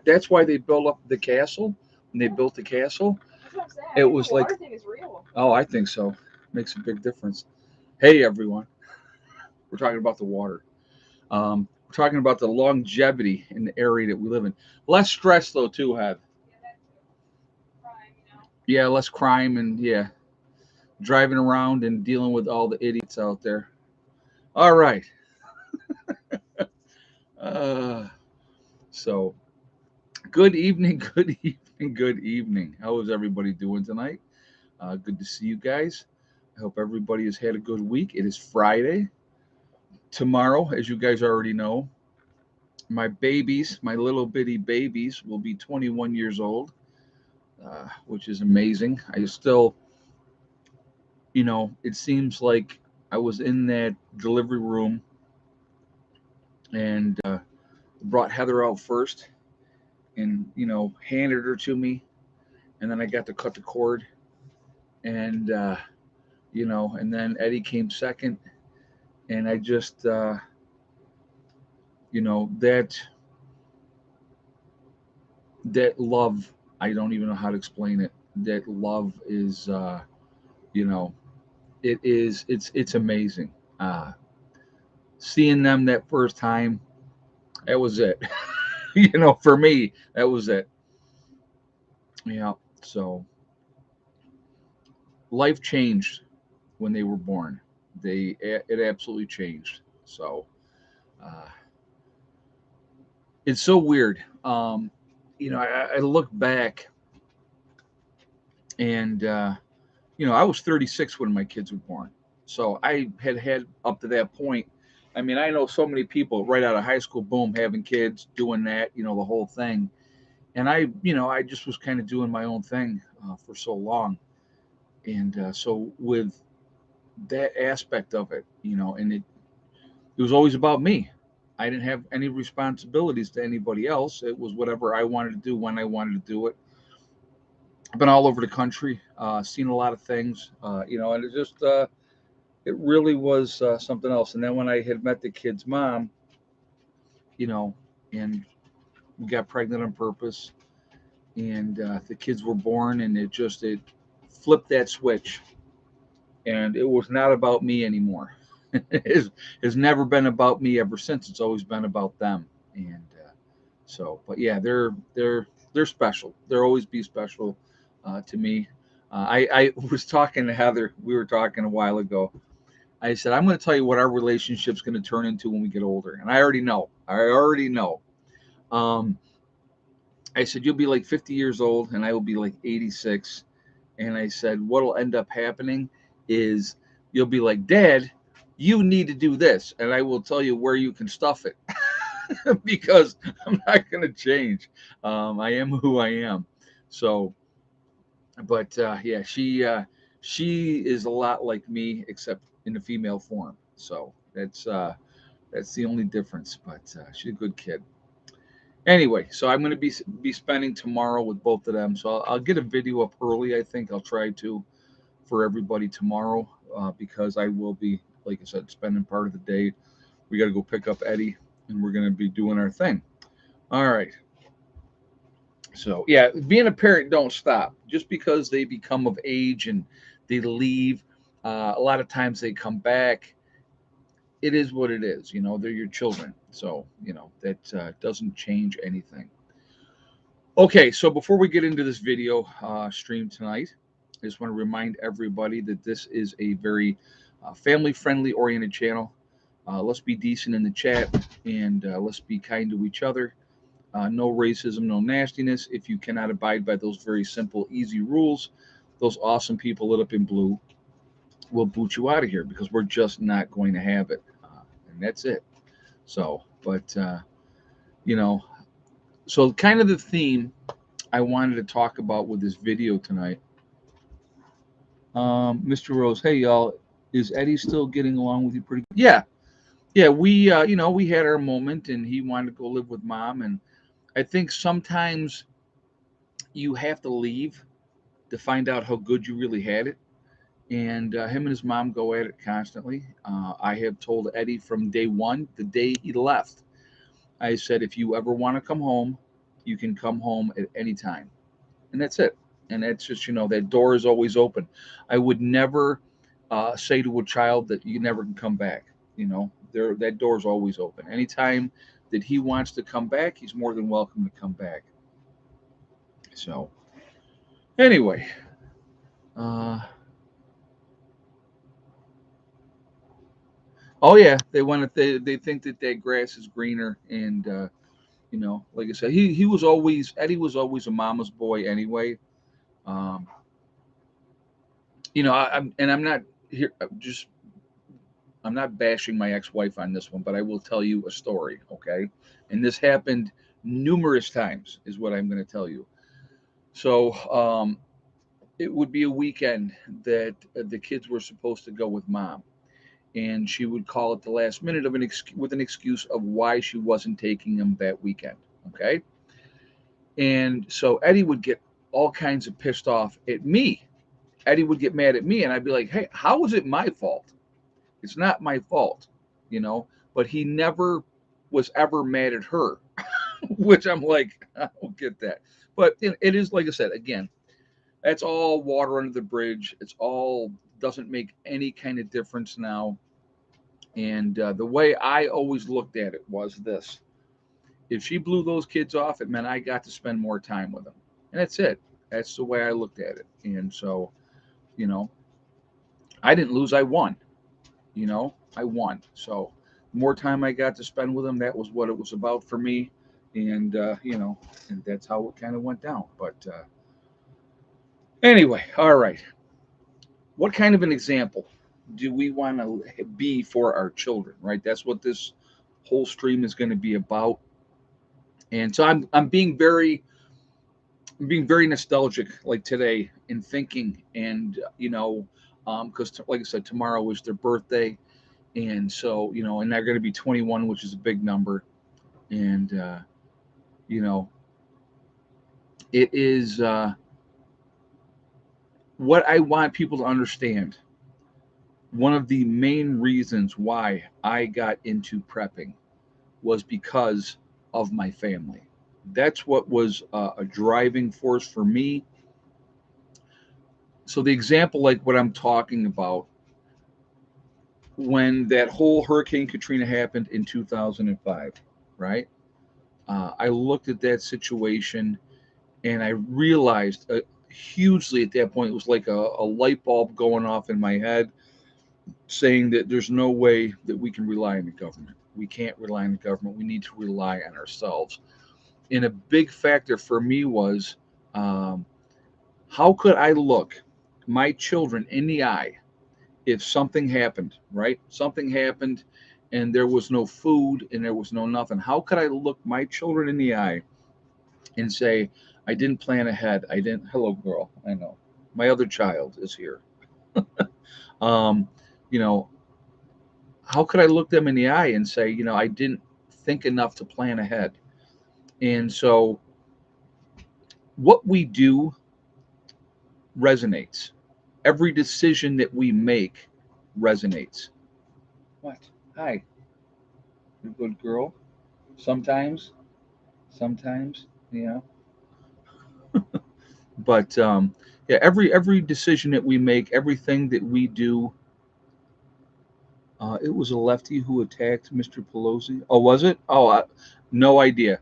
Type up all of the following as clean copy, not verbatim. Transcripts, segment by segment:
That's why they built up the castle. When they built the castle, That's what I'm saying. I it think the was like, water thing is real. oh, I think so. Makes a big difference. Hey, everyone. We're talking about the water. We're talking about the longevity in the area that we live in. Less stress, though, too, have. Yeah, that too. Crime, you know. Yeah, less crime and, yeah, driving around and dealing with all the idiots out there. All right. Uh, so, good evening, good evening, good evening. How is everybody doing tonight? Good to see you guys. I hope everybody has had a good week. It is Friday. Tomorrow, as you guys already know, my babies, my little bitty babies, will be 21 years old, which is amazing. I still, it seems like I was in that delivery room and brought Heather out first and, handed her to me. And then I got to cut the cord. And, and then Eddie came second. And I just, that love, I don't even know how to explain it. That love is, you know, it's amazing. Uh, Seeing them that first time, that was it. For me, that was it. Yeah. So life changed when they were born. It absolutely changed. So uh, it's so weird. I look back and I was 36 when my kids were born. So I had up to that point. I mean, I know so many people right out of high school, boom, having kids, doing that, the whole thing. And I just was kind of doing my own thing for so long. And so with that aspect of it, and it was always about me. I didn't have any responsibilities to anybody else. It was whatever I wanted to do when I wanted to do it. I've been all over the country, seen a lot of things, and it really was something else. And then when I had met the kid's mom, you know, and we got pregnant on purpose, and the kids were born, and it flipped that switch, and it was not about me anymore. It's never been about me ever since. It's always been about them, and but yeah, they're special. They'll always be special to me. I was talking to Heather. We were talking a while ago. I said, I'm going to tell you what our relationship's going to turn into when we get older. And I already know. I already know. Um, I said, you'll be like 50 years old and I will be like 86. And I said, what'll end up happening is you'll be like, Dad, you need to do this. And I will tell you where you can stuff it because I'm not going to change. I am who I am. So, but yeah, she is a lot like me, except in the female form. So that's the only difference. But she's a good kid. Anyway, so I'm going to be spending tomorrow with both of them. So I'll get a video up early. I think I'll try to for everybody tomorrow because I will be, like I said, spending part of the day. We got to go pick up Eddie, and we're going to be doing our thing. All right. So yeah, being a parent don't stop just because they become of age and they leave. A lot of times they come back. It is what it is. They're your children, so that doesn't change anything. Okay, so before we get into this video stream tonight, I just want to remind everybody that this is a very family-friendly oriented channel. Let's be decent in the chat and let's be kind to each other. No racism, no nastiness. If you cannot abide by those very simple, easy rules, those awesome people lit up in blue will boot you out of here because we're just not going to have it. And that's it. So, but, you know, so kind of the theme I wanted to talk about with this video tonight. Mr. Rose, hey, y'all, is Eddie still getting along with you pretty good? Yeah. Yeah, we had our moment and he wanted to go live with mom. And I think sometimes you have to leave to find out how good you really had it. And him and his mom go at it constantly. I have told Eddie from day one, the day he left, I said, if you ever want to come home, You can come home at any time, and that's it. And that's just, that door is always open. I would never say to a child that you never can come back. That door is always open. Anytime that he wants to come back, he's more than welcome to come back. So anyway, uh, oh yeah, they think that grass is greener, and like I said, Eddie was always a mama's boy anyway. Um, I'm not here. I'm not bashing my ex-wife on this one, but I will tell you a story, okay? And this happened numerous times, is what I'm going to tell you. So it would be a weekend that the kids were supposed to go with mom, and she would call at the last minute with an excuse of why she wasn't taking them that weekend, okay? And so Eddie would get all kinds of pissed off at me. Eddie would get mad at me, and I'd be like, "Hey, how is it my fault? It's not my fault, you know." But he never was ever mad at her, which I'm like, I don't get that. But it is, like I said, again, that's all water under the bridge. It's all doesn't make any kind of difference now. And the way I always looked at it was this: if she blew those kids off, it meant I got to spend more time with them, and that's it. That's the way I looked at it. And so, you know, I didn't lose; I won. I won. So more time I got to spend with him, that was what it was about for me. And and that's how it kind of went down. But anyway, all right. What kind of an example do we want to be for our children? Right. That's what this whole stream is going to be about. And so I'm being very nostalgic, like today, in thinking, and because like I said, tomorrow is their birthday, and so and they're going to be 21, which is a big number. And you know it is what I want people to understand. One of the main reasons why I got into prepping was because of my family. That's what was a driving force for me. So the example, like what I'm talking about, when that whole Hurricane Katrina happened in 2005, right? I looked at that situation, and I realized hugely at that point, it was like a light bulb going off in my head, saying that there's no way that we can rely on the government. We can't rely on the government. We need to rely on ourselves. And a big factor for me was, um, how could I look my children in the eye if something happened, right? Something happened and there was no food and there was no nothing. How could I look my children in the eye and say, I didn't plan ahead? I didn't. Hello, girl. I know. My other child is here. Um, you know, how could I look them in the eye and say, I didn't think enough to plan ahead? And so what we do resonates. Every decision that we make resonates. What? Hi, you good girl. Sometimes, sometimes, you know. But yeah, every decision that we make, everything that we do. It was a lefty who attacked Mr. Pelosi. Oh, was it? Oh, no idea.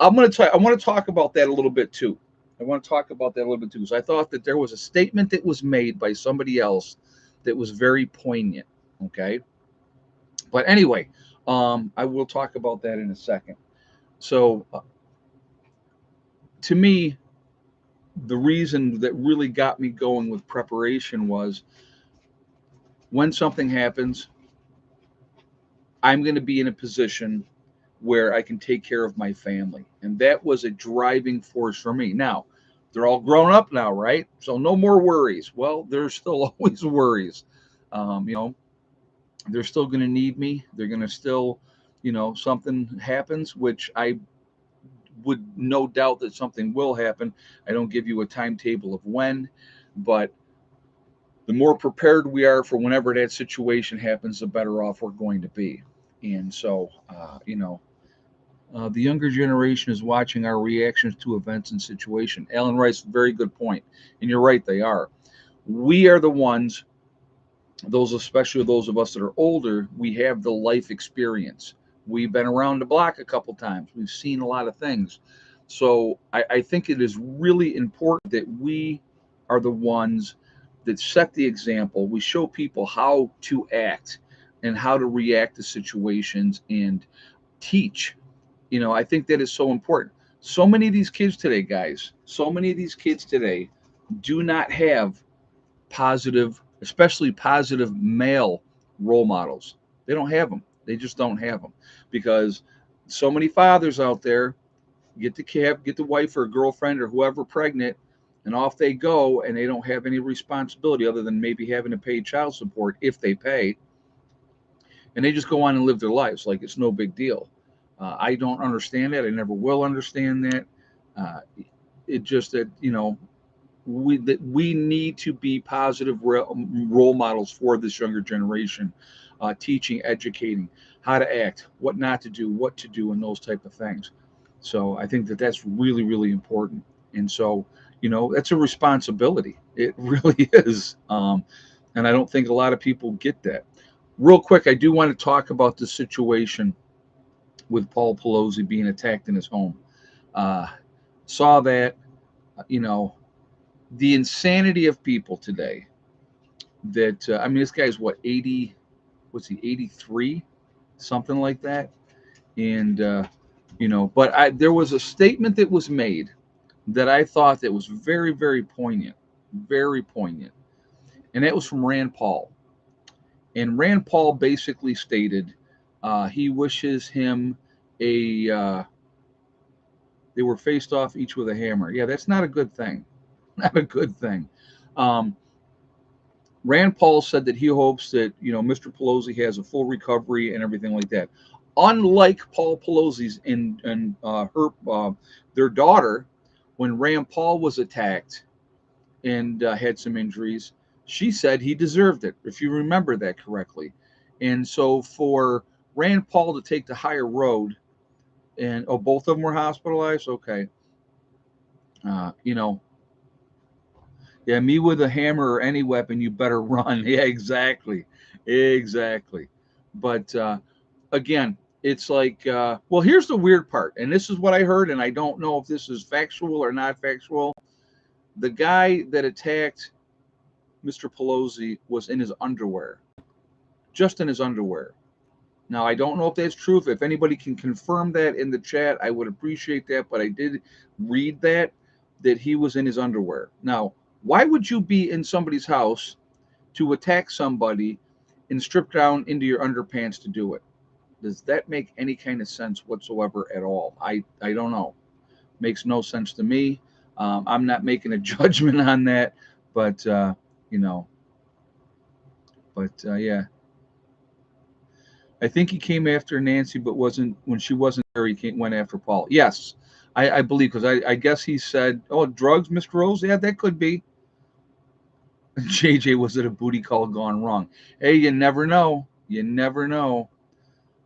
I want to talk about that a little bit too. I want to talk about that a little bit too, because I thought that there was a statement that was made by somebody else that was very poignant. Okay, but anyway, I will talk about that in a second. So, to me, the reason that really got me going with preparation was when something happens, I'm going to be in a position where I can take care of my family. And that was a driving force for me. Now, they're all grown up now, right? So no more worries. Well, there's still always worries. You know, they're still going to need me. They're going to still, something happens, which I would no doubt that something will happen. I don't give you a timetable of when, but the more prepared we are for whenever that situation happens, the better off we're going to be. And so, The younger generation is watching our reactions to events and situation. Alan Rice, very good point, and you're right. They are. We are the ones, those especially those of us that are older. We have the life experience. We've been around the block a couple times. We've seen a lot of things. So I think it is really important that we are the ones that set the example. We show people how to act and how to react to situations and teach. I think that is so important. So many of these kids today, guys, so many of these kids today do not have positive, especially positive male role models. They don't have them. They just don't have them because so many fathers out there get the wife or girlfriend or whoever pregnant, and off they go, and they don't have any responsibility other than maybe having to pay child support if they pay, and they just go on and live their lives like it's no big deal. I don't understand that. I never will understand that. Uh, it just that we need to be positive role models for this younger generation, teaching, educating how to act, what not to do, what to do, and those type of things. So I think that that's really, really important. And so, that's a responsibility. It really is. And I don't think a lot of people get that. Real quick, I do want to talk about the situation with Paul Pelosi being attacked in his home. Uh, saw that, you know, the insanity of people today. That I mean, this guy's what 80? What's he 83? Something like that. And but there was a statement that was made that I thought that was very, very poignant, and that was from Rand Paul. And Rand Paul basically stated he wishes him a. They were faced off each with a hammer. Yeah, that's not a good thing. Not a good thing. Um, Rand Paul said that he hopes that Mr. Pelosi has a full recovery and everything like that. Unlike Paul Pelosi's and her their daughter, when Rand Paul was attacked and had some injuries, she said he deserved it, if you remember that correctly. And so for Rand Paul to take the higher road, and both of them were hospitalized. Okay, uh, you know, yeah, me with a hammer or any weapon, you better run. Yeah, exactly, exactly. But again, it's like, well, here's the weird part, and this is what I heard, and I don't know if this is factual or not factual. The guy that attacked Mr. Pelosi was in his underwear, just in his underwear. Now, I don't know if that's true. If anybody can confirm that in the chat, I would appreciate that. But I did read that he was in his underwear. Now, why would you be in somebody's house to attack somebody and strip down into your underpants to do it? Does that make any kind of sense whatsoever at all? I don't know. Makes no sense to me. I'm not making a judgment on that, but you know, yeah. I think he came after Nancy, but wasn't when she wasn't there. Went after Paul. Yes, I believe because I guess he said, "Oh, drugs, Mr. Rose." Yeah, that could be. JJ, was it a booty call gone wrong? Hey, you never know. You never know.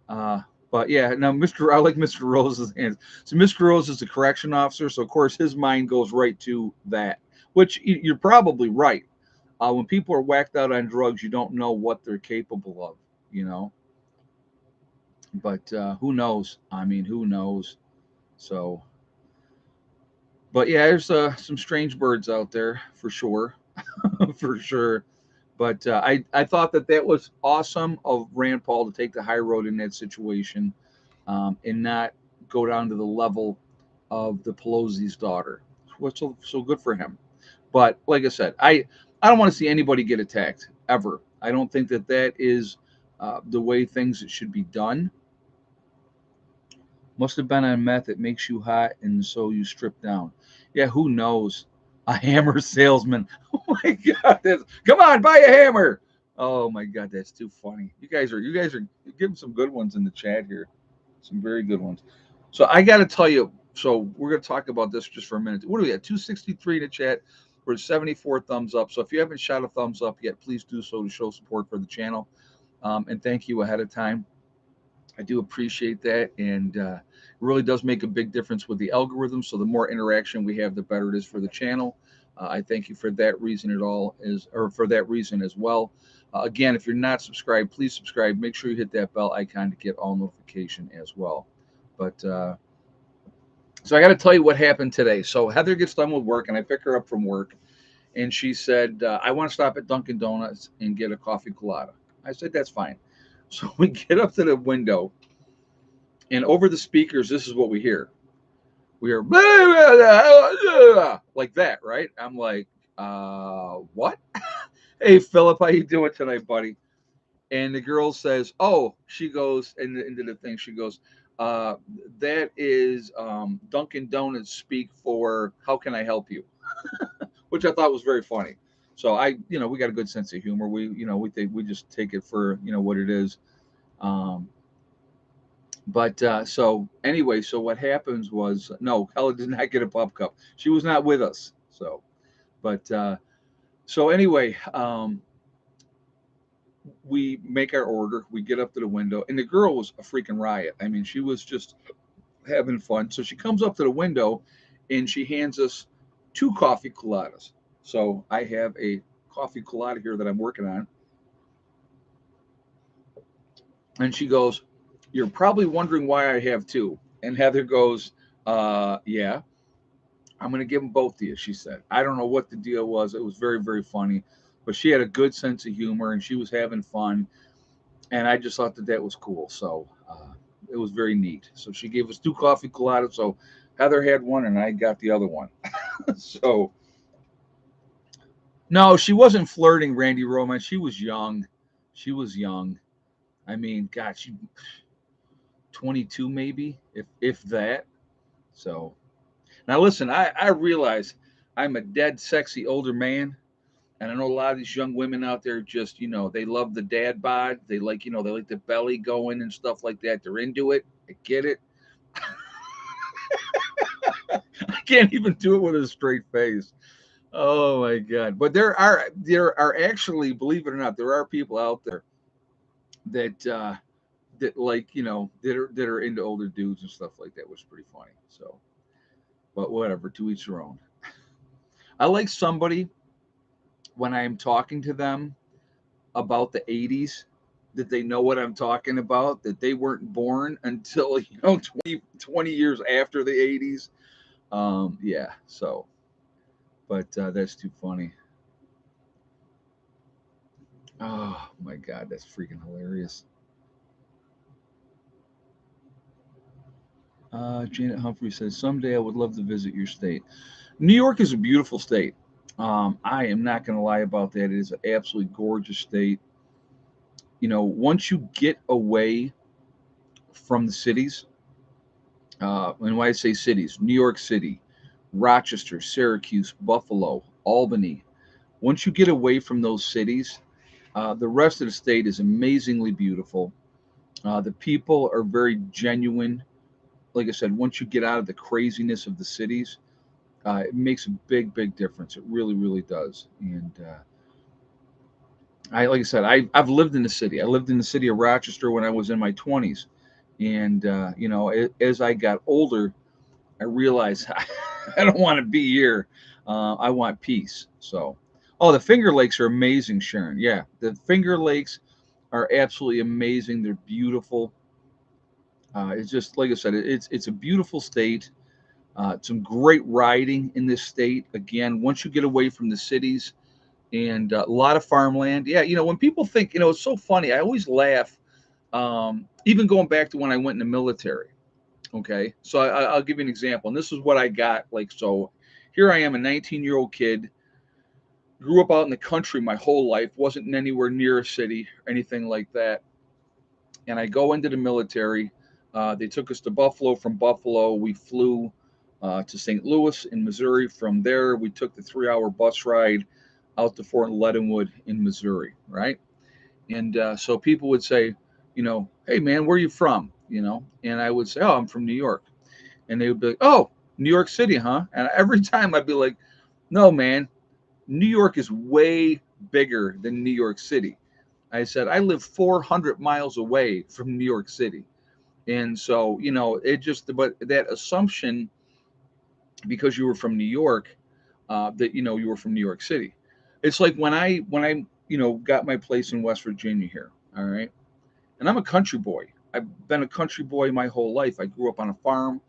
Uh, but yeah, now I like Mr. Rose's hands. So Mr. Rose is a correction officer, so of course his mind goes right to that. Which you're probably right. When people are whacked out on drugs, you don't know what they're capable of. You know. But who knows? I mean, who knows? So, but yeah, there's some strange birds out there for sure, for sure. But I thought that was awesome of Rand Paul to take the high road in that situation, and not go down to the level of the Pelosi's daughter. What's so good for him? But like I said, I don't want to see anybody get attacked ever. I don't think that is the way things should be done. Must have been on meth. It makes you hot, and so you strip down. Yeah, who knows? A hammer salesman. Oh my god! Come on, buy a hammer. Oh my god, that's too funny. You guys are giving some good ones in the chat here. Some very good ones. So I got to tell you. So we're going to talk about this just for a minute. What do we have? 263 in the chat. We're at 74 thumbs up. So if you haven't shot a thumbs up yet, please do so to show support for the channel. And thank you ahead of time. I do appreciate that, and it really does make a big difference with the algorithm. So the more interaction we have, the better it is for the channel. I thank you for that reason at all is or for that reason as well. Again, if you're not subscribed, please subscribe. Make sure you hit that bell icon to get all notification as well. But so I got to tell you what happened today. So Heather gets done with work, and I pick her up from work, and she said, "I want to stop at Dunkin' Donuts and get a coffee colada." I said, "That's fine." So we get up to the window, and over the speakers, this is what we hear. We hear like that, right? I'm like, what? Hey, Philip, how you doing tonight, buddy? And the girl says, oh, she goes into the thing. She goes, uh, that is Dunkin' Donuts speak for how can I help you? Which I thought was very funny. So we got a good sense of humor. We think we just take it for what it is. Um, But so anyway, so what happens was no, Hella did not get a pop cup. She was not with us. So, but so anyway, we make our order. We get up to the window, and the girl was a freaking riot. I mean, she was just having fun. So she comes up to the window, and she hands us two coffee coladas. So I have a coffee colada here that I'm working on, and she goes, "You're probably wondering why I have two." And Heather goes, "Yeah." I'm going to give them both to you, she said. I don't know what the deal was. It was very, very funny. But she had a good sense of humor and she was having fun. And I just thought that that was cool. So it was very neat. So she gave us two coffee coladas. So Heather had one and I got the other one. So, no, she wasn't flirting, Randy Roman. She was young. She was young. I mean, God, she 22 maybe, if that. So now listen, I realize I'm a dead sexy older man. And I know a lot of these young women out there just, they love the dad bod. They like the belly going and stuff like that. They're into it. I get it. I can't even do it with a straight face. Oh my God. But there are actually, believe it or not, there are people out there that that are into older dudes and stuff like that, which is pretty funny. So, but whatever, to each their own. I like somebody when I'm talking to them about the 80s that they know what I'm talking about, that they weren't born until 20 years after the 80s. Yeah, so but that's too funny. Oh my God, that's freaking hilarious. Janet Humphrey says someday I would love to visit your state. New York is a beautiful state. I am not going to lie about that. It is an absolutely gorgeous state. Once you get away from the cities, and when I say cities, New York City, Rochester, Syracuse, Buffalo, Albany. Once you get away from those cities, the rest of the state is amazingly beautiful. The people are very genuine. Like I said, once you get out of the craziness of the cities, it makes a big, big difference. It really, really does. And like I said, I've lived in the city. I lived in the city of Rochester when I was in my 20s. And, as I got older, I realized I don't want to be here. I want peace. So, oh, the Finger Lakes are amazing, Sharon. Yeah, the Finger Lakes are absolutely amazing. They're beautiful. It's just like I said, it's a beautiful state. Some great riding in this state. Again, once you get away from the cities and a lot of farmland. Yeah, when people think, it's so funny. I always laugh. Even going back to when I went in the military. Okay, so I'll give you an example, and this is what I got. Like, so here I am, a 19-year-old kid, grew up out in the country my whole life, wasn't anywhere near a city or anything like that, and I go into the military. They took us to Buffalo. From Buffalo, we flew to St. Louis in Missouri. From there, we took the 3-hour bus ride out to Fort Leadenwood in Missouri, right? And so people would say, hey man, where are you from? And I would say, oh, I'm from New York. And they would be like, oh, New York City, huh? And every time I'd be like, no, man, New York is way bigger than New York City. I said, I live 400 miles away from New York City. And so, it just, but that assumption, because you were from New York, that, you were from New York City. It's like when I got my place in West Virginia here. All right. And I'm a country boy. I've been a country boy my whole life. I grew up on a farm.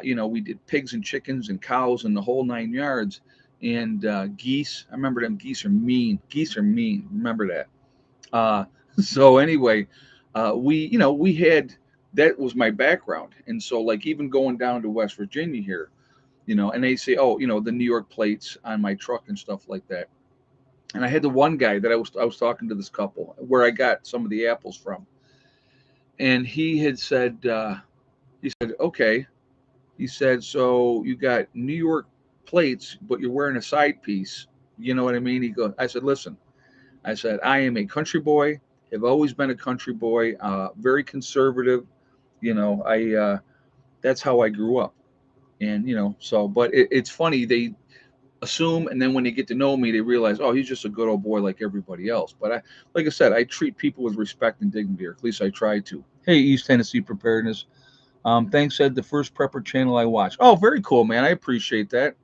We did pigs and chickens and cows and the whole 9 yards. And geese. I remember them geese are mean. Geese are mean. Remember that. Uh, so anyway, we had, that was my background. And so, like, even going down to West Virginia here, and they say, oh, the New York plates on my truck and stuff like that. And I had the one guy that I was talking to, this couple where I got some of the apples from, and he had said, he said, okay, he said, so you got New York plates, but you're wearing a side piece. You know what I mean? He goes, I said, listen, I said, I am a country boy. Have always been a country boy, very conservative. That's how I grew up. And, so, but it's funny. They assume, and then when they get to know me, they realize, oh, he's just a good old boy like everybody else. But like I said, I treat people with respect and dignity, or at least I try to. Hey, East Tennessee Preparedness. Thanks, Ed. The first prepper channel I watched. Oh, very cool, man. I appreciate that.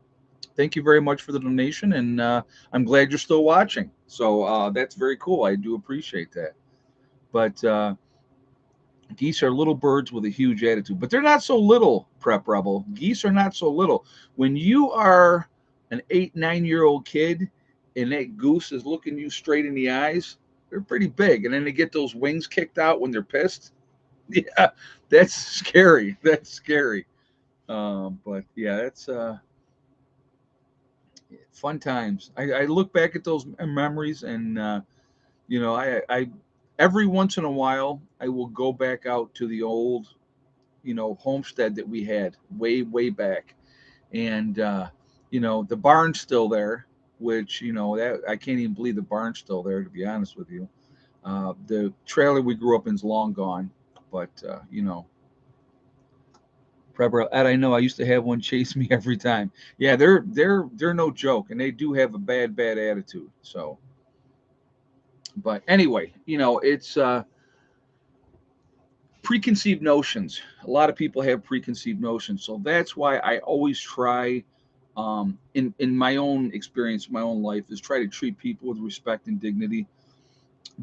Thank you very much for the donation, and I'm glad you're still watching. So that's very cool. I do appreciate that. But geese are little birds with a huge attitude, but they're not so little, Prep Rebel. Geese are not so little. When you are an 8, 9 year old kid and that goose is looking you straight in the eyes, they're pretty big. And then they get those wings kicked out when they're pissed. Yeah, that's scary. That's scary. But yeah, that's fun times. I look back at those memories, and I every once in a while I will go back out to the old homestead that we had way back, and the barn's still there, which that I can't even believe the barn's still there, to be honest with you. The trailer we grew up in is long gone, but Prepper, Ed, I know I used to have one chase me every time. Yeah, they're no joke, and they do have a bad attitude. So, but anyway, it's preconceived notions. A lot of people have preconceived notions, so that's why I always try, in my own experience, my own life, is try to treat people with respect and dignity.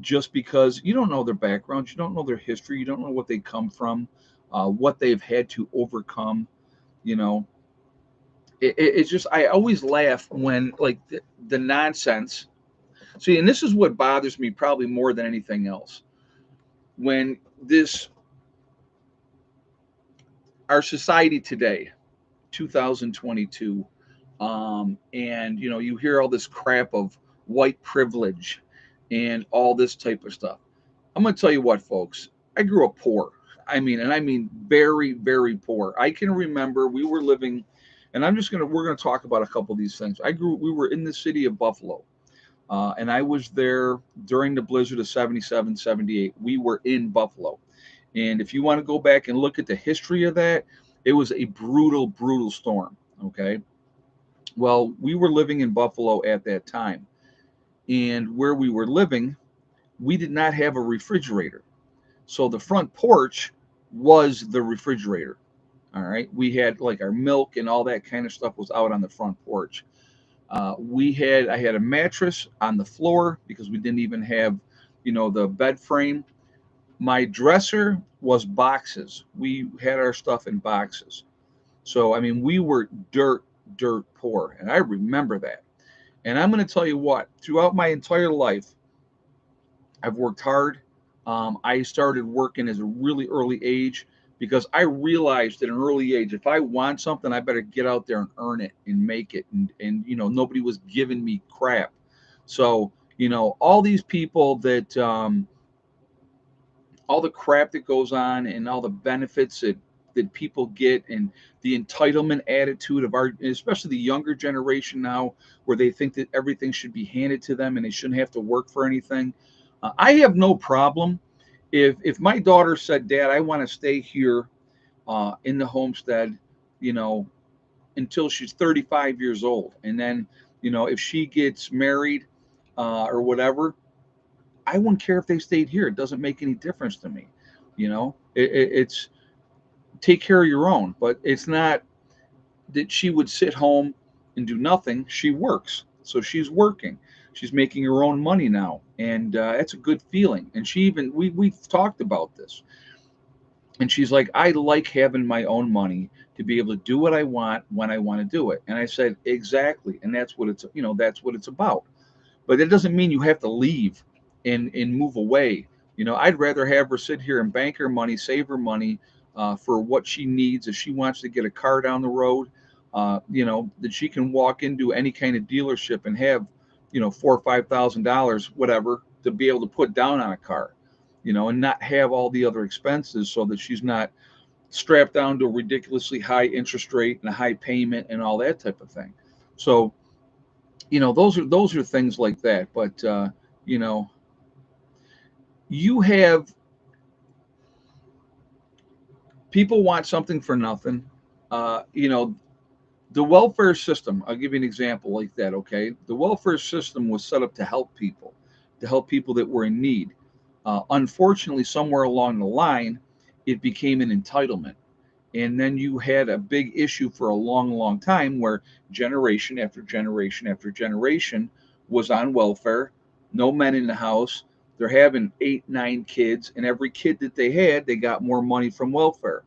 Just because you don't know their background, you don't know their history, you don't know what they come from, what they've had to overcome. You know, it's just, I always laugh when, like, the nonsense. See, and this is what bothers me probably more than anything else. When this our society today, 2022, and you hear all this crap of white privilege and all this type of stuff. I'm going to tell you what, folks. I grew up poor. I mean very, very poor. I can remember we were living, and we're gonna talk about a couple of these things. We were in the city of Buffalo, and I was there during the blizzard of 77, 78. We were in Buffalo. And if you want to go back and look at the history of that, it was a brutal storm. Okay. Well, we were living in Buffalo at that time. And where we were living, we did not have a refrigerator. So the front porch was the refrigerator. All right. We had, like, our milk and all that kind of stuff was out on the front porch. I had a mattress on the floor because we didn't even have, the bed frame. My dresser was boxes. We had our stuff in boxes. So, I mean, we were dirt poor. And I remember that. And I'm going to tell you what, throughout my entire life, I've worked hard. I started working as a really early age because I realized at an early age, if I want something, I better get out there and earn it and make it. And nobody was giving me crap. So, all these people that, all the crap that goes on and all the benefits that people get, and the entitlement attitude of especially the younger generation now, where they think that everything should be handed to them and they shouldn't have to work for anything. I have no problem if my daughter said, Dad, I want to stay here in the homestead, you know, until she's 35 years old. And then, if she gets married or whatever, I wouldn't care if they stayed here. It doesn't make any difference to me. It's take care of your own. But it's not that she would sit home and do nothing. She works, so she's working. She's making her own money now, and it's a good feeling. And she even we've talked about this, and she's like, I like having my own money to be able to do what I want when I want to do it. And I said, exactly, and that's what it's that's what it's about. But it doesn't mean you have to leave and move away. I'd rather have her sit here and bank her money, save her money for what she needs. If she wants to get a car down the road, that she can walk into any kind of dealership and have, $4,000 or $5,000, whatever, to be able to put down on a car, and not have all the other expenses, so that she's not strapped down to a ridiculously high interest rate and a high payment and all that type of thing. So, those are things like that. But you know you have people want something for nothing. uh you know the welfare system, I'll give you an example like that. Okay, the welfare system was set up to help people that were in need. Unfortunately, somewhere along the line, it became an entitlement. And then you had a big issue for a long, long time, where generation after generation after generation was on welfare, no men in the house. They're having 8, 9 kids, and every kid that they had, they got more money from welfare.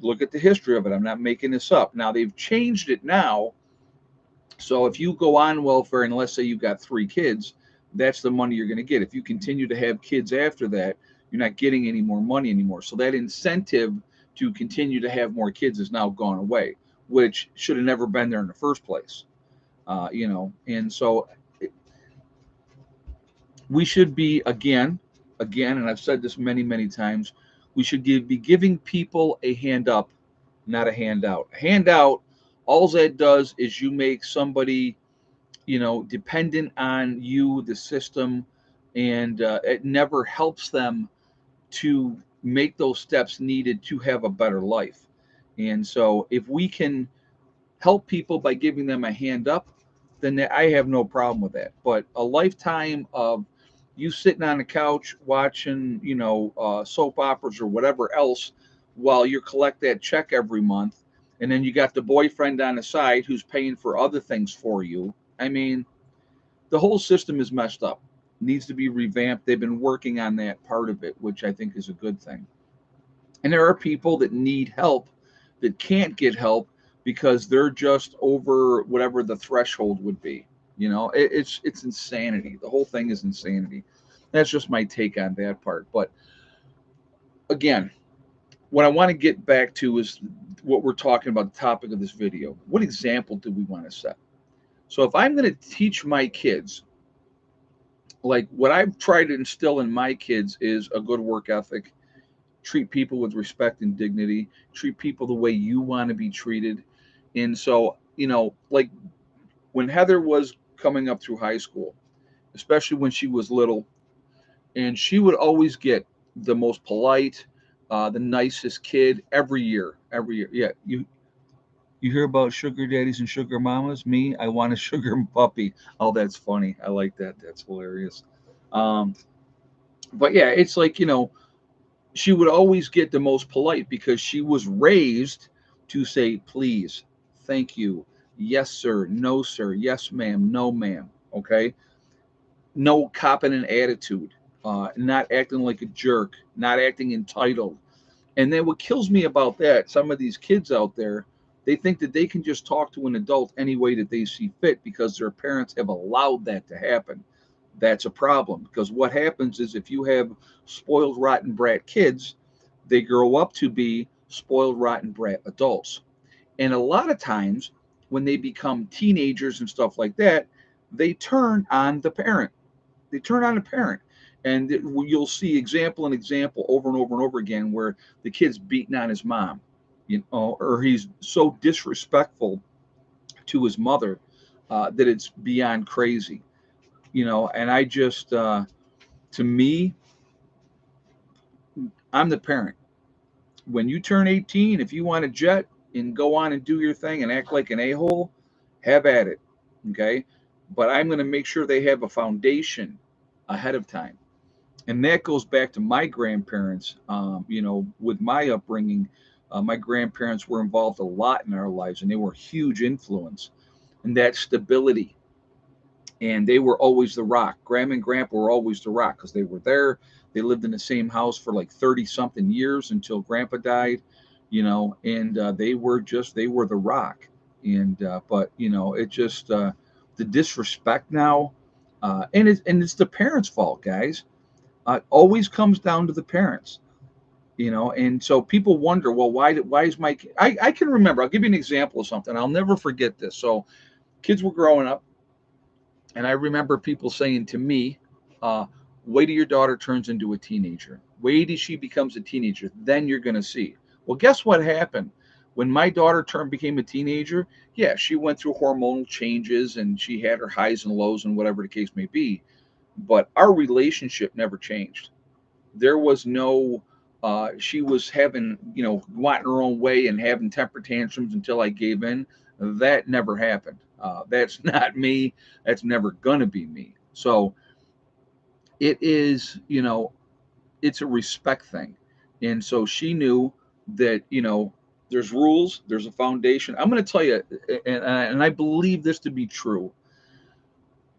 Look at the history of it. I'm not making this up. Now they've changed it now. So if you go on welfare and let's say you've got 3 kids, that's the money you're going to get. If you continue to have kids after that, you're not getting any more money anymore. So that incentive to continue to have more kids has now gone away, which should have never been there in the first place. And so we should be, again, and I've said this many, many times, we should be giving people a hand up, not a handout. A handout, all that does is you make somebody, dependent on you, the system, and it never helps them to make those steps needed to have a better life. And so if we can help people by giving them a hand up, then I have no problem with that. But a lifetime of you sitting on the couch watching, soap operas or whatever else, while you collect that check every month, and then you got the boyfriend on the side who's paying for other things for you. I mean, the whole system is messed up. Needs to be revamped. They've been working on that part of it, which I think is a good thing. And there are people that need help that can't get help because they're just over whatever the threshold would be. It's insanity. The whole thing is insanity. That's just my take on that part. But again, what I want to get back to is what we're talking about, the topic of this video. What example do we want to set? So if I'm going to teach my kids, like what I've tried to instill in my kids is a good work ethic, treat people with respect and dignity, treat people the way you want to be treated. And so, like when Heather was coming up through high school, especially when she was little, and she would always get the most polite, the nicest kid every year. Every year. Yeah, you hear about sugar daddies and sugar mamas? Me, I want a sugar puppy. Oh, that's funny. I like that. That's hilarious. Um, but yeah, it's like, she would always get the most polite because she was raised to say please, thank you, yes sir, no sir, yes ma'am, no ma'am. Okay, no copping an attitude, not acting like a jerk, not acting entitled. And then what kills me about that, some of these kids out there, they think that they can just talk to an adult any way that they see fit because their parents have allowed that to happen. That's a problem, because what happens is if you have spoiled, rotten brat kids, they grow up to be spoiled, rotten brat adults. And a lot of times when they become teenagers and stuff like that, they turn on the parent. They turn on the parent. And you'll see example and example over and over and over again where the kid's beating on his mom, or he's so disrespectful to his mother that it's beyond crazy. And I just, to me, I'm the parent. When you turn 18, if you want a jet and go on and do your thing and act like an a-hole, have at it. Okay. But I'm going to make sure they have a foundation ahead of time. And that goes back to my grandparents, with my upbringing. My grandparents were involved a lot in our lives, and they were a huge influence. And that stability, and they were always the rock. Grandma and Grandpa were always the rock because they were there. They lived in the same house for like 30 something years until Grandpa died, and they were the rock. And but it just the disrespect now, and it's the parents' fault, guys. Always comes down to the parents. And so people wonder, well, why is my I can remember. I'll give you an example of something. I'll never forget this. So kids were growing up, and I remember people saying to me, uh, wait till your daughter turns into a teenager. Wait till she becomes a teenager. Then you're going to see. Well, guess what happened? When my daughter became a teenager, yeah, she went through hormonal changes and she had her highs and lows and whatever the case may be. But our relationship never changed. There was no, she was having, wanting her own way and having temper tantrums until I gave in. That never happened. That's not me. That's never gonna be me. So it is, it's a respect thing. And so she knew that, there's rules, there's a foundation. I'm going to tell you, and I believe this to be true.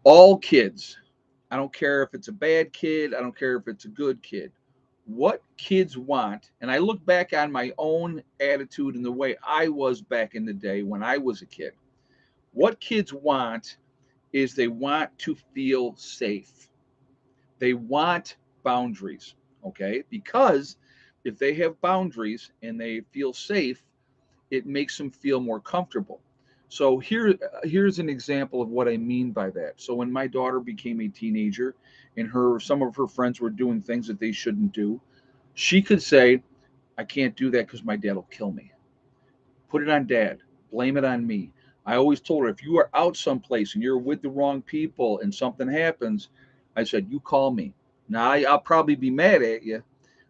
All kids, I don't care if it's a bad kid, I don't care if it's a good kid. What kids want, and I look back on my own attitude and the way I was back in the day when I was a kid. What kids want is they want to feel safe. They want boundaries, okay? Because if they have boundaries and they feel safe, it makes them feel more comfortable. So here's an example of what I mean by that. So when my daughter became a teenager and her some of her friends were doing things that they shouldn't do, she could say, I can't do that because my dad will kill me. Put it on dad. Blame it on me. I always told her, if you are out someplace and you're with the wrong people and something happens, I said, you call me. Now, I'll probably be mad at you,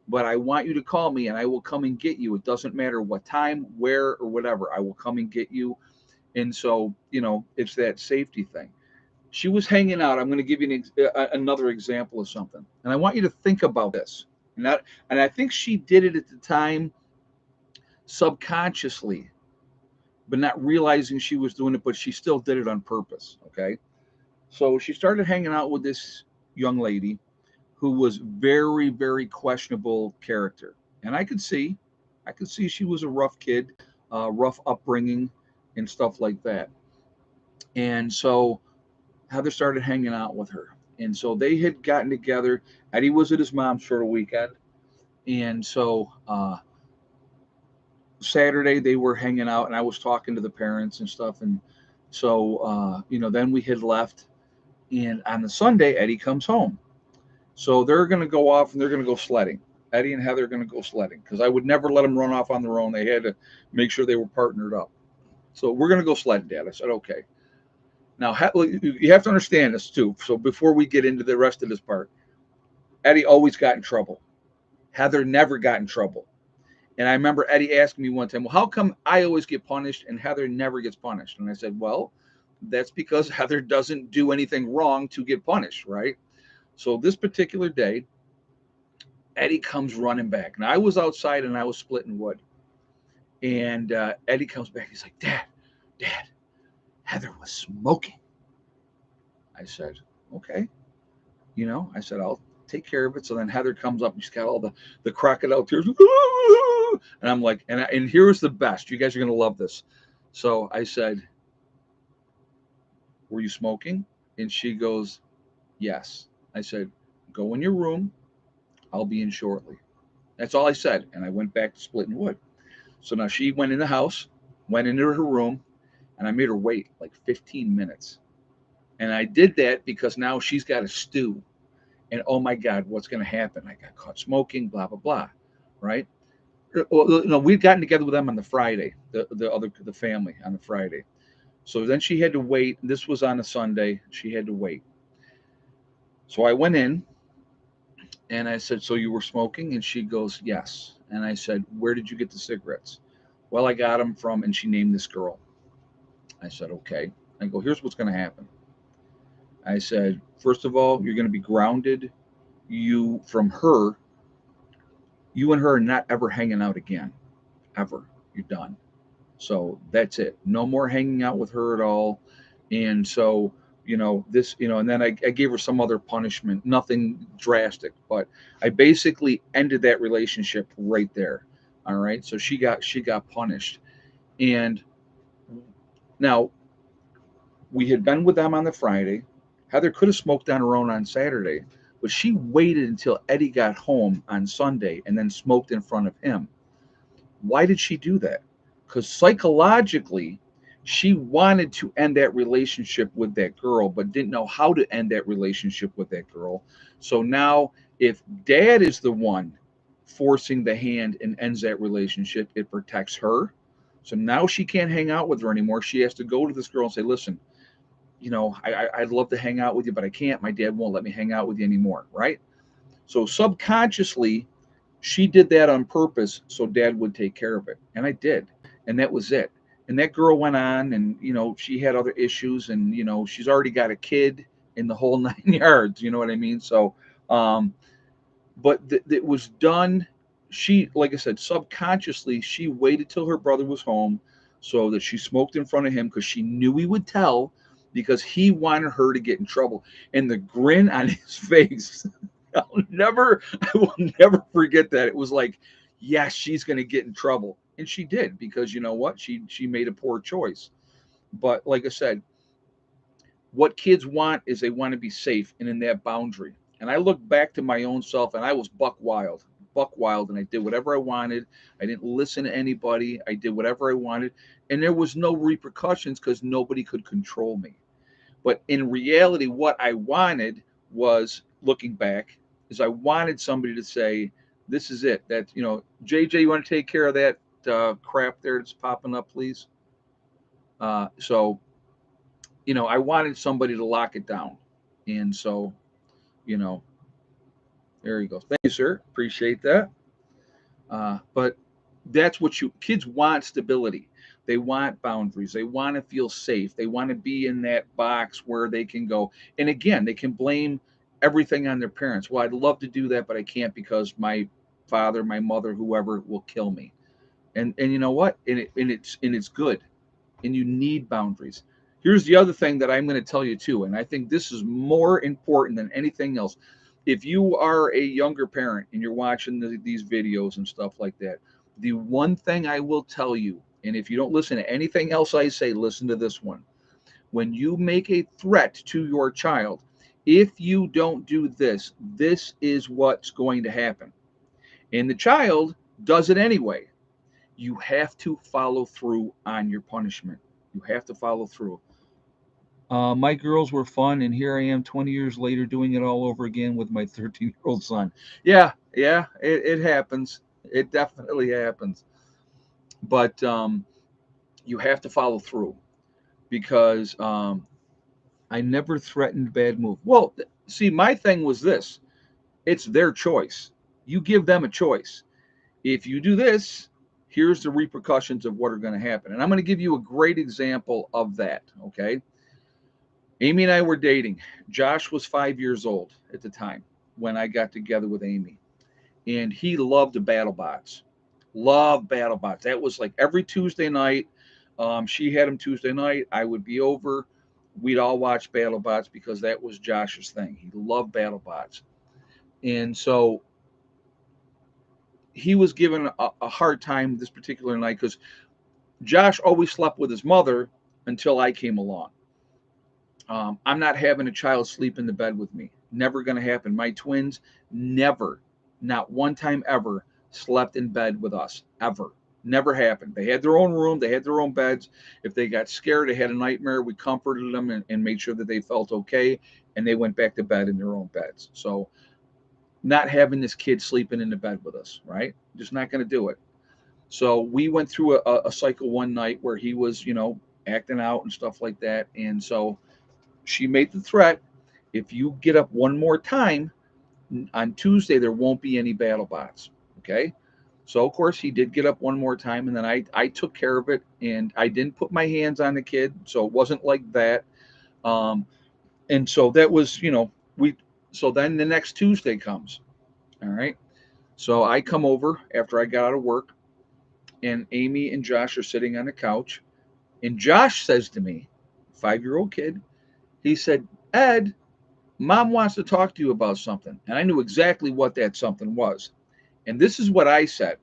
but I want you to call me and I will come and get you. It doesn't matter what time, where, or whatever. I will come and get you. And so, it's that safety thing. She was hanging out. I'm going to give you another example of something. And I want you to think about this. And I think she did it at the time subconsciously, but not realizing she was doing it, but she still did it on purpose. Okay. So she started hanging out with this young lady who was very, very questionable character. And I could see she was a rough kid, rough upbringing and stuff like that. And so Heather started hanging out with her. And so they had gotten together. Eddie was at his mom's for the weekend. And so Saturday they were hanging out and I was talking to the parents and stuff. And so, then we had left. And on the Sunday, Eddie comes home. So they're going to go off and they're going to go sledding. Eddie and Heather are going to go sledding because I would never let them run off on their own. They had to make sure they were partnered up. So we're going to go sledding, Dad. I said, okay. Now, you have to understand this too. So before we get into the rest of this part, Eddie always got in trouble. Heather never got in trouble. And I remember Eddie asking me one time, well, how come I always get punished and Heather never gets punished? And I said, well, that's because Heather doesn't do anything wrong to get punished, right? So this particular day, Eddie comes running back. Now I was outside and I was splitting wood. And Eddie comes back. He's like, Dad, Heather was smoking. I said, okay. I said, I'll take care of it. So then Heather comes up and she's got all the crocodile tears. And I'm like, and here's the best. You guys are going to love this. So I said, were you smoking? And she goes, yes. I said, go in your room. I'll be in shortly. That's all I said. And I went back to splitting wood. So now she went in the house, went into her room, and I made her wait like 15 minutes. And I did that because now she's got a stew. And oh my God, what's going to happen? I got caught smoking, blah, blah, blah. Right? Well, no, we'd gotten together with them on the Friday, the family on the Friday. So then she had to wait. This was on a Sunday. She had to wait. So I went in and I said, so you were smoking? And she goes, yes. And I said, where did you get the cigarettes? Well, I got them from, and she named this girl. I said, okay. I go, here's what's going to happen. I said, first of all, you're going to be grounded. You and her are not ever hanging out again. ever. You're done. So that's it. No more hanging out with her at all. And so, this, and then I gave her some other punishment, nothing drastic, but I basically ended that relationship right there. All right. So she got punished. And now we had been with them on the Friday. Heather could have smoked on her own on Saturday, but she waited until Eddie got home on Sunday and then smoked in front of him. Why did she do that? Because psychologically, she wanted to end that relationship with that girl, but didn't know how to end that relationship with that girl. So now, if dad is the one forcing the hand and ends that relationship, it protects her. So now she can't hang out with her anymore. She has to go to this girl and say, listen, I'd love to hang out with you, but I can't. My dad won't let me hang out with you anymore. Right. So subconsciously, she did that on purpose so dad would take care of it. And I did. And that was it. And that girl went on and, she had other issues and, she's already got a kid in the whole 9 yards. You know what I mean? So, um, but it was done. She, like I said, subconsciously, she waited till her brother was home so that she smoked in front of him because she knew he would tell because he wanted her to get in trouble. And the grin on his face, I will never forget that. It was like, yes, she's going to get in trouble. And she did because you know what? She made a poor choice. But like I said, what kids want is they want to be safe and in that boundary. And I look back to my own self and I was buck wild, and I did whatever I wanted. I didn't listen to anybody. I did whatever I wanted. And there was no repercussions because nobody could control me. But in reality, what I wanted was looking back is I wanted somebody to say, this is it. That, JJ, you want to take care of that crap there that's popping up, please? So I wanted somebody to lock it down. And so, you know, there you go. Thank you, sir. Appreciate that. But that's what kids want stability. They want boundaries. They want to feel safe. They want to be in that box where they can go. And again, they can blame everything on their parents. Well, I'd love to do that, but I can't because my father, my mother, whoever will kill me. And you know what? And it's good. And you need boundaries. Here's the other thing that I'm going to tell you too, and I think this is more important than anything else. If you are a younger parent and you're watching these videos and stuff like that, the one thing I will tell you, and if you don't listen to anything else I say, listen to this one. When you make a threat to your child, if you don't do this, this is what's going to happen. And the child does it anyway. You have to follow through on your punishment. You have to follow through. My girls were fun, and here I am 20 years later doing it all over again with my 13-year-old son. Yeah, yeah, it happens. It definitely happens. But you have to follow through because I never threatened bad move. Well, see, my thing was this: it's their choice. You give them a choice. If you do this, here's the repercussions of what are going to happen. And I'm going to give you a great example of that. Okay. Amy and I were dating. Josh was 5 years old at the time when I got together with Amy, and he loved the battle bots. Loved battle bots. That was like every Tuesday night. She had him Tuesday night. I would be over. We'd all watch battle bots because that was Josh's thing. He loved battle bots, and so he was given a hard time this particular night because Josh always slept with his mother until I came along. I'm not having a child sleep in the bed with me. Never going to happen. My twins never, not one time ever, slept in bed with us, ever. Never happened. They had their own room, they had their own beds. If they got scared, they had a nightmare, we comforted them and made sure that they felt okay, and they went back to bed in their own beds. So, not having this kid sleeping in the bed with us, right? Just not going to do it. So, we went through a cycle one night where he was, acting out and stuff like that. And so, she made the threat, if you get up one more time on Tuesday, there won't be any battle bots. Okay. So of course he did get up one more time, and then I took care of it, and I didn't put my hands on the kid. So it wasn't like that. Um, and so that was, we, so then the next Tuesday comes. All right. So I come over after I got out of work. and Amy and Josh are sitting on the couch. And Josh says to me, 5-year-old kid, he said, Ed, mom wants to talk to you about something. And I knew exactly what that something was. And this is what I said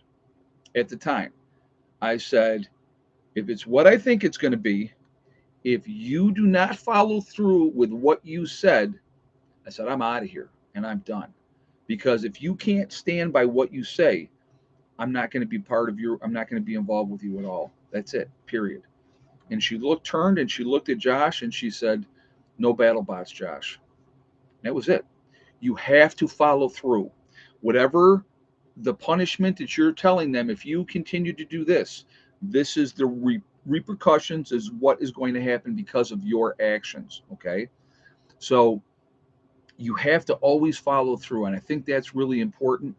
at the time. I said, if it's what I think it's going to be, if you do not follow through with what you said, I said, I'm out of here and I'm done. Because if you can't stand by what you say, I'm not going to be part of I'm not going to be involved with you at all. That's it, period. And she turned and she looked at Josh and she said, no battle bots, Josh. That was it. You have to follow through. Whatever the punishment that you're telling them, if you continue to do this, this is the repercussions, is what is going to happen because of your actions. Okay. So you have to always follow through. And I think that's really important.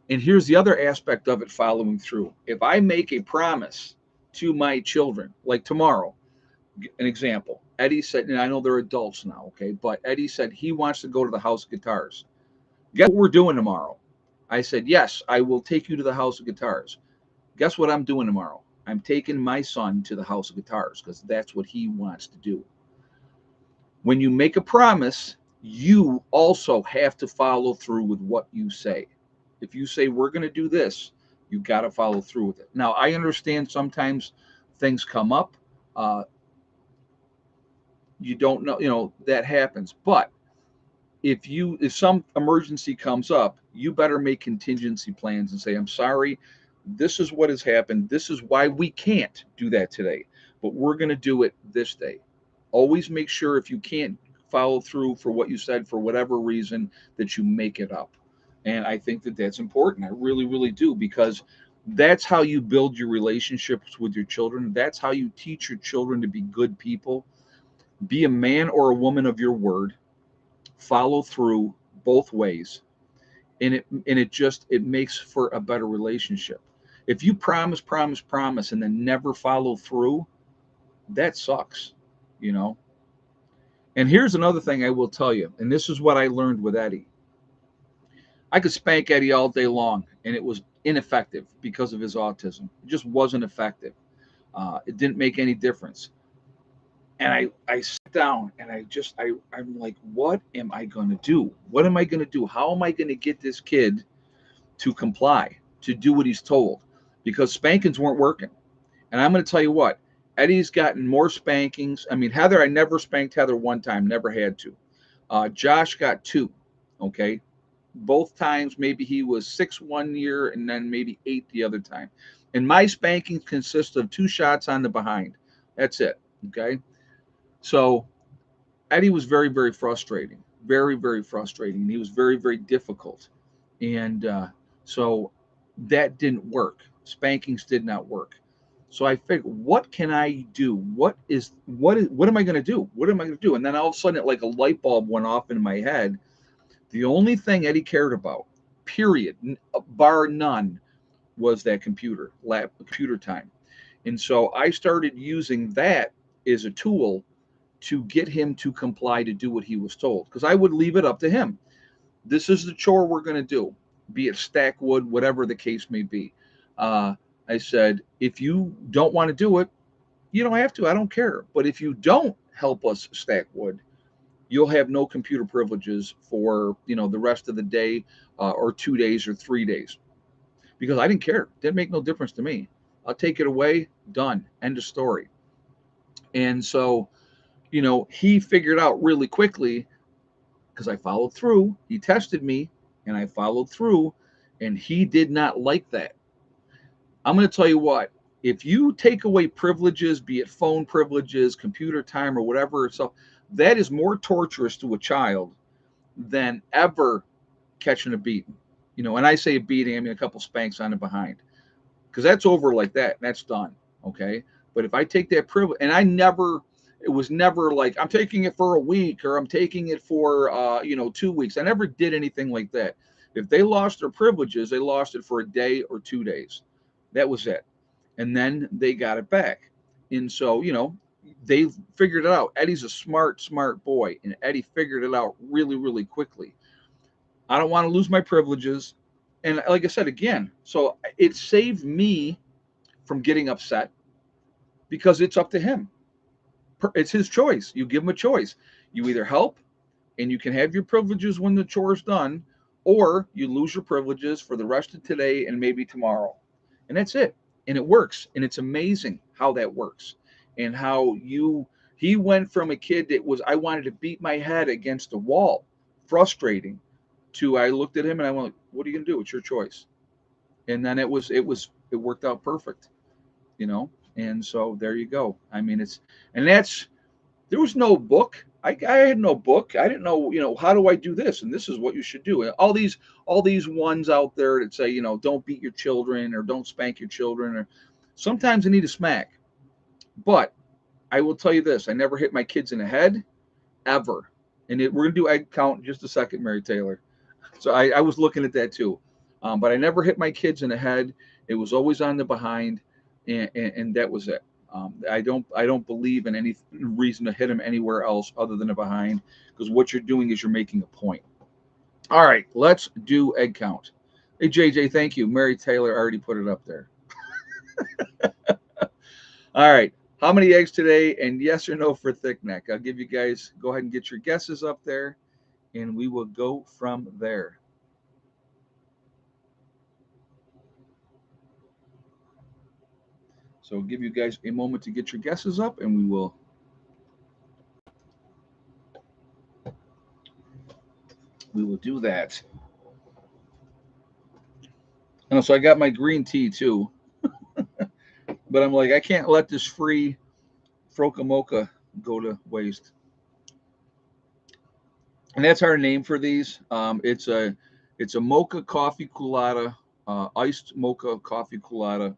And here's the other aspect of it, following through. If I make a promise to my children, like tomorrow, an example, Eddie said, and I know they're adults now, okay, but Eddie said he wants to go to the House of Guitars. Guess what we're doing tomorrow? I said, yes, I will take you to the House of Guitars. Guess what I'm doing tomorrow? I'm taking my son to the House of Guitars because that's what he wants to do. When you make a promise, you also have to follow through with what you say. If you say we're going to do this, you got to follow through with it. Now, I understand sometimes things come up. You don't know, that happens. But if some emergency comes up, you better make contingency plans and say, I'm sorry, this is what has happened. This is why we can't do that today, but we're going to do it this day. Always make sure, if you can't follow through for what you said for whatever reason, that you make it up. And I think that that's important. I really, really do, because that's how you build your relationships with your children. That's how you teach your children to be good people. Be a man or a woman of your word. Follow through both ways. And it makes for a better relationship. If you promise, and then never follow through, that sucks, you know. And here's another thing I will tell you, and this is what I learned with Eddie. I could spank Eddie all day long, and it was ineffective because of his autism. It just wasn't effective. It didn't make any difference. And I sat down and I'm like, what am I going to do? What am I going to do? How am I going to get this kid to comply, to do what he's told? Because spankings weren't working. And I'm going to tell you what, Eddie's gotten more spankings. I mean, Heather, I never spanked Heather one time, never had to. Josh got 2. Okay. Both times, maybe he was 6 one year and then maybe 8 the other time. And my spankings consist of 2 shots on the behind. That's it. Okay. So Eddie was very, very frustrating, very, very frustrating. He was very, very difficult. And so that didn't work. Spankings did not work. So I figured, what can I do? What am I going to do? What am I going to do? And then all of a sudden, like a light bulb went off in my head. The only thing Eddie cared about, period, bar none, was that computer time. And so I started using that as a tool to get him to comply to do what he was told, because I would leave it up to him. This is the chore we're going to do, be it stack wood, whatever the case may be. I said, if you don't want to do it, you don't have to. I don't care. But if you don't help us stack wood, you'll have no computer privileges for the rest of the day, or 2 days or 3 days, because I didn't care. It didn't make no difference to me. I'll take it away. Done. End of story. And so, he figured out really quickly, because I followed through. He tested me and I followed through, and he did not like that. I'm going to tell you what, if you take away privileges, be it phone privileges, computer time, or whatever, so that is more torturous to a child than ever catching a beating. And I say a beating, I mean a couple spanks on the behind, because that's over like that. That's done. Okay. But if I take that privilege, and it was never like I'm taking it for a week or I'm taking it for 2 weeks. I never did anything like that. If they lost their privileges, they lost it for a day or 2 days. That was it. And then they got it back. And so, they figured it out. Eddie's a smart boy, and Eddie figured it out really, really quickly. I don't want to lose my privileges, And like I said again, so it saved me from getting upset because it's up to him. It's his choice. You give him a choice. You either help and you can have your privileges when the chore's done, or you lose your privileges for the rest of today and maybe tomorrow. And that's it. And it works. And it's amazing how that works. And how he went from a kid that was, I wanted to beat my head against the wall, frustrating, to I looked at him and I went, what are you gonna do? It's your choice. And then it worked out perfect, you know. And so there you go. I mean, and that's there was no book. I had no book. I didn't know, how do I do this? And this is what you should do. And all these ones out there that say, don't beat your children or don't spank your children, or sometimes they need a smack. But I will tell you this: I never hit my kids in the head ever. And we're gonna do egg count in just a second, Mary Taylor. So I was looking at that too, but I never hit my kids in the head. It was always on the behind, and that was it. I don't believe in any reason to hit him anywhere else other than a behind, because what you're doing is you're making a point. All right, let's do egg count. Hey JJ, thank you. Mary Taylor already put it up there. All right, how many eggs today? And yes or no for thick neck. I'll give you guys, go ahead and get your guesses up there, and we will go from there. So I'll give you guys a moment to get your guesses up, and we will do that. And so I got my green tea too, but I'm like, I can't let this free Froca Mocha go to waste. And that's our name for these. It's a mocha coffee colada, iced mocha coffee colada.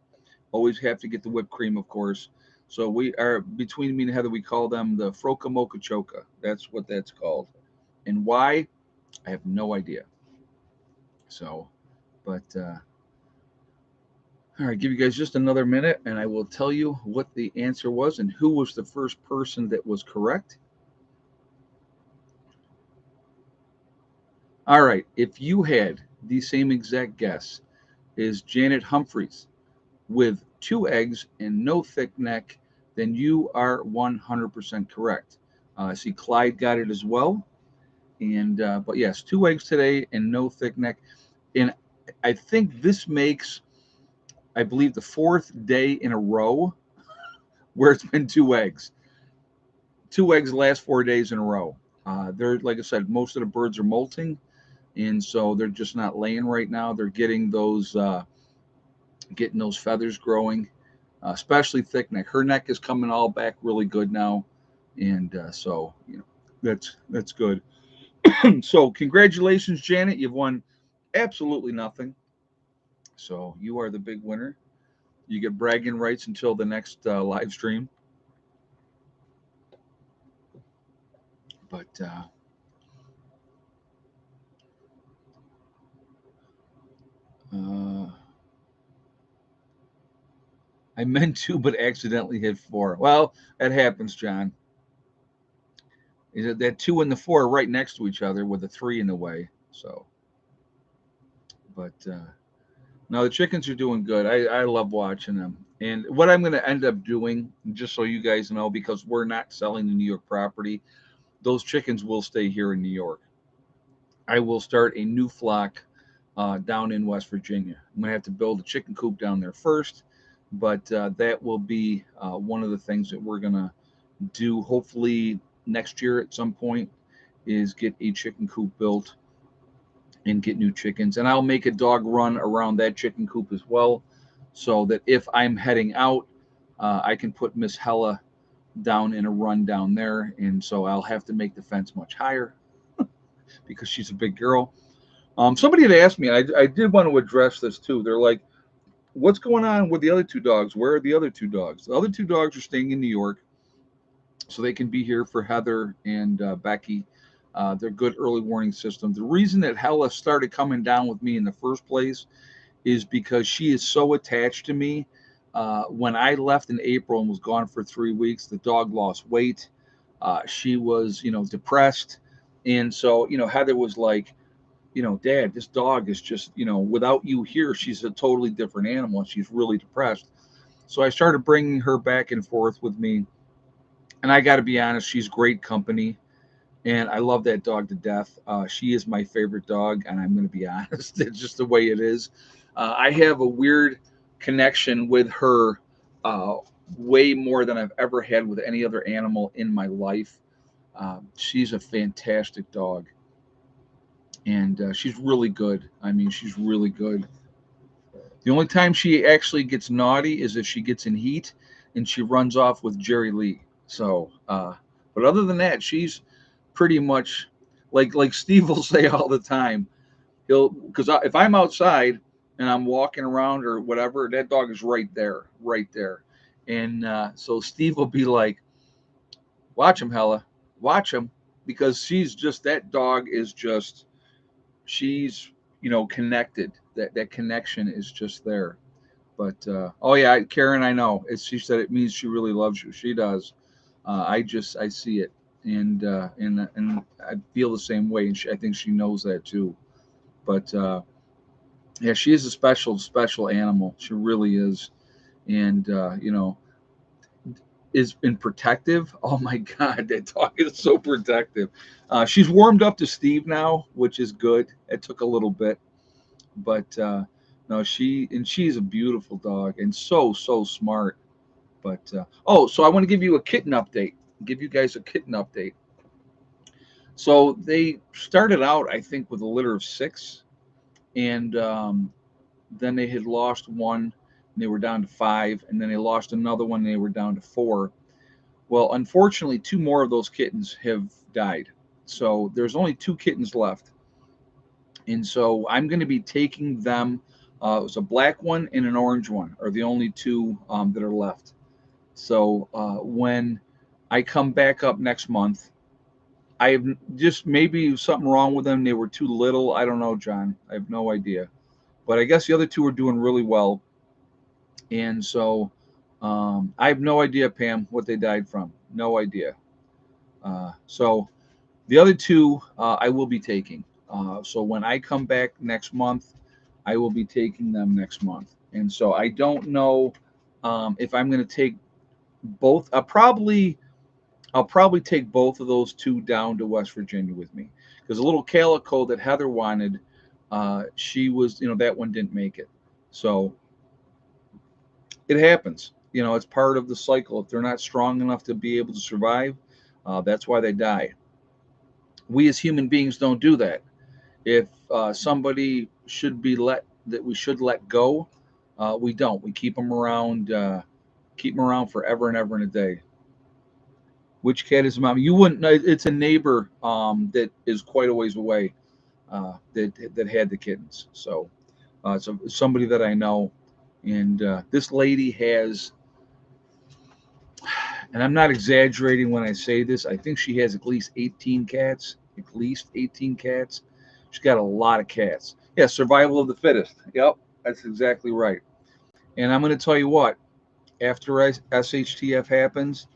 Always have to get the whipped cream, of course. So we are, between me and Heather, we call them the Froca Mocha Choca. That's what that's called. And why? I have no idea. So, but all right, give you guys just another minute, and I will tell you what the answer was and who was the first person that was correct. All right, if you had the same exact guess as Janet Humphreys with 2 eggs and no thick neck, then you are 100% correct. I see Clyde got it as well. And but yes, 2 eggs today and no thick neck. And I think this makes, I believe, the 4th day in a row where it's been 2 eggs. 2 eggs the last 4 days in a row. They're, like I said, most of the birds are molting, and so they're just not laying right now. They're getting those feathers growing, especially thick neck. Her neck is coming all back really good now, and so that's good. So congratulations, Janet. You've won absolutely nothing. So you are the big winner. You get bragging rights until the next live stream. But uh, I meant to, but accidentally hit 4. Well, that happens, John. Is it that 2 and the 4 are right next to each other with a 3 in the way? So, but no, the chickens are doing good. I love watching them. And what I'm going to end up doing, just so you guys know, because we're not selling the New York property, those chickens will stay here in New York. I will start a new flock down in West Virginia. I'm going to have to build a chicken coop down there first, but that will be one of the things that we're going to do hopefully next year at some point, is get a chicken coop built and get new chickens. And I'll make a dog run around that chicken coop as well, so that if I'm heading out, I can put Miss Hella down in a run down there. And so I'll have to make the fence much higher because she's a big girl. Somebody had asked me, I did want to address this too. They're like, what's going on with the other 2 dogs? Where are the other 2 dogs? The other 2 dogs are staying in New York so they can be here for Heather and Becky. They're good early warning system. The reason that Hella started coming down with me in the first place is because she is so attached to me. When I left in April and was gone for 3 weeks, the dog lost weight. She was, depressed. And so, Heather was like, Dad, this dog is just, without you here, she's a totally different animal. And she's really depressed. So I started bringing her back and forth with me. And I got to be honest, she's great company. And I love that dog to death. She is my favorite dog. And I'm going to be honest, it's just the way it is. I have a weird connection with her, uh, way more than I've ever had with any other animal in my life. She's a fantastic dog, and she's really good. I mean, she's really good. The only time she actually gets naughty is if she gets in heat and she runs off with Jerry Lee. So, but other than that, she's pretty much like Steve will say all the time. He'll because if I'm outside and I'm walking around or whatever, that dog is right there. And so Steve will be like, "Watch him, Hella, watch him," because she's just that dog is just she's connected. That connection is just there. But oh yeah, Karen, I know. She said it means she really loves you. She does. I see it, and I feel the same way, and I think she knows that too. But yeah, she is a special animal. She really is, and is in protective. Oh my God, that dog is so protective. She's warmed up to Steve now, which is good. It took a little bit, but no, she's a beautiful dog and so smart. But oh, so I want to give you a kitten update. Give you guys a kitten update. So they started out, I think, with a litter of six, and then they had lost one, and they were down to five, and then they lost another one, and they were down to four. Well, unfortunately, two more of those kittens have died. So there's only two kittens left. And so I'm going to be taking them. It was a black one and an orange one are the only two that are left. So when I come back up next month, I have just maybe something wrong with them. They were too little. I don't know, John. I have no idea. But I guess the other two are doing really well. And so I have no idea, Pam, what they died from. No idea. So the other two I will be taking. So when I come back next month, I will be taking them next month. And so I don't know if I'm going to take both. I'll probably take both of those two down to West Virginia with me because a little calico that Heather wanted, she was that one didn't make it. So it happens. It's part of the cycle. If they're not strong enough to be able to survive, that's why they die. We as human beings don't do that. If somebody should be let that we should let go, we don't. We keep them around forever and ever and a day. Which cat is mom? You wouldn't know. It's a neighbor that is quite a ways away that had the kittens. So somebody that I know, and this lady has, and I'm not exaggerating when I say this. I think she has at least 18 cats. At least 18 cats. She's got a lot of cats. Yeah, survival of the fittest. Yep, that's exactly right. And I'm going to tell you what. After SHTF happens,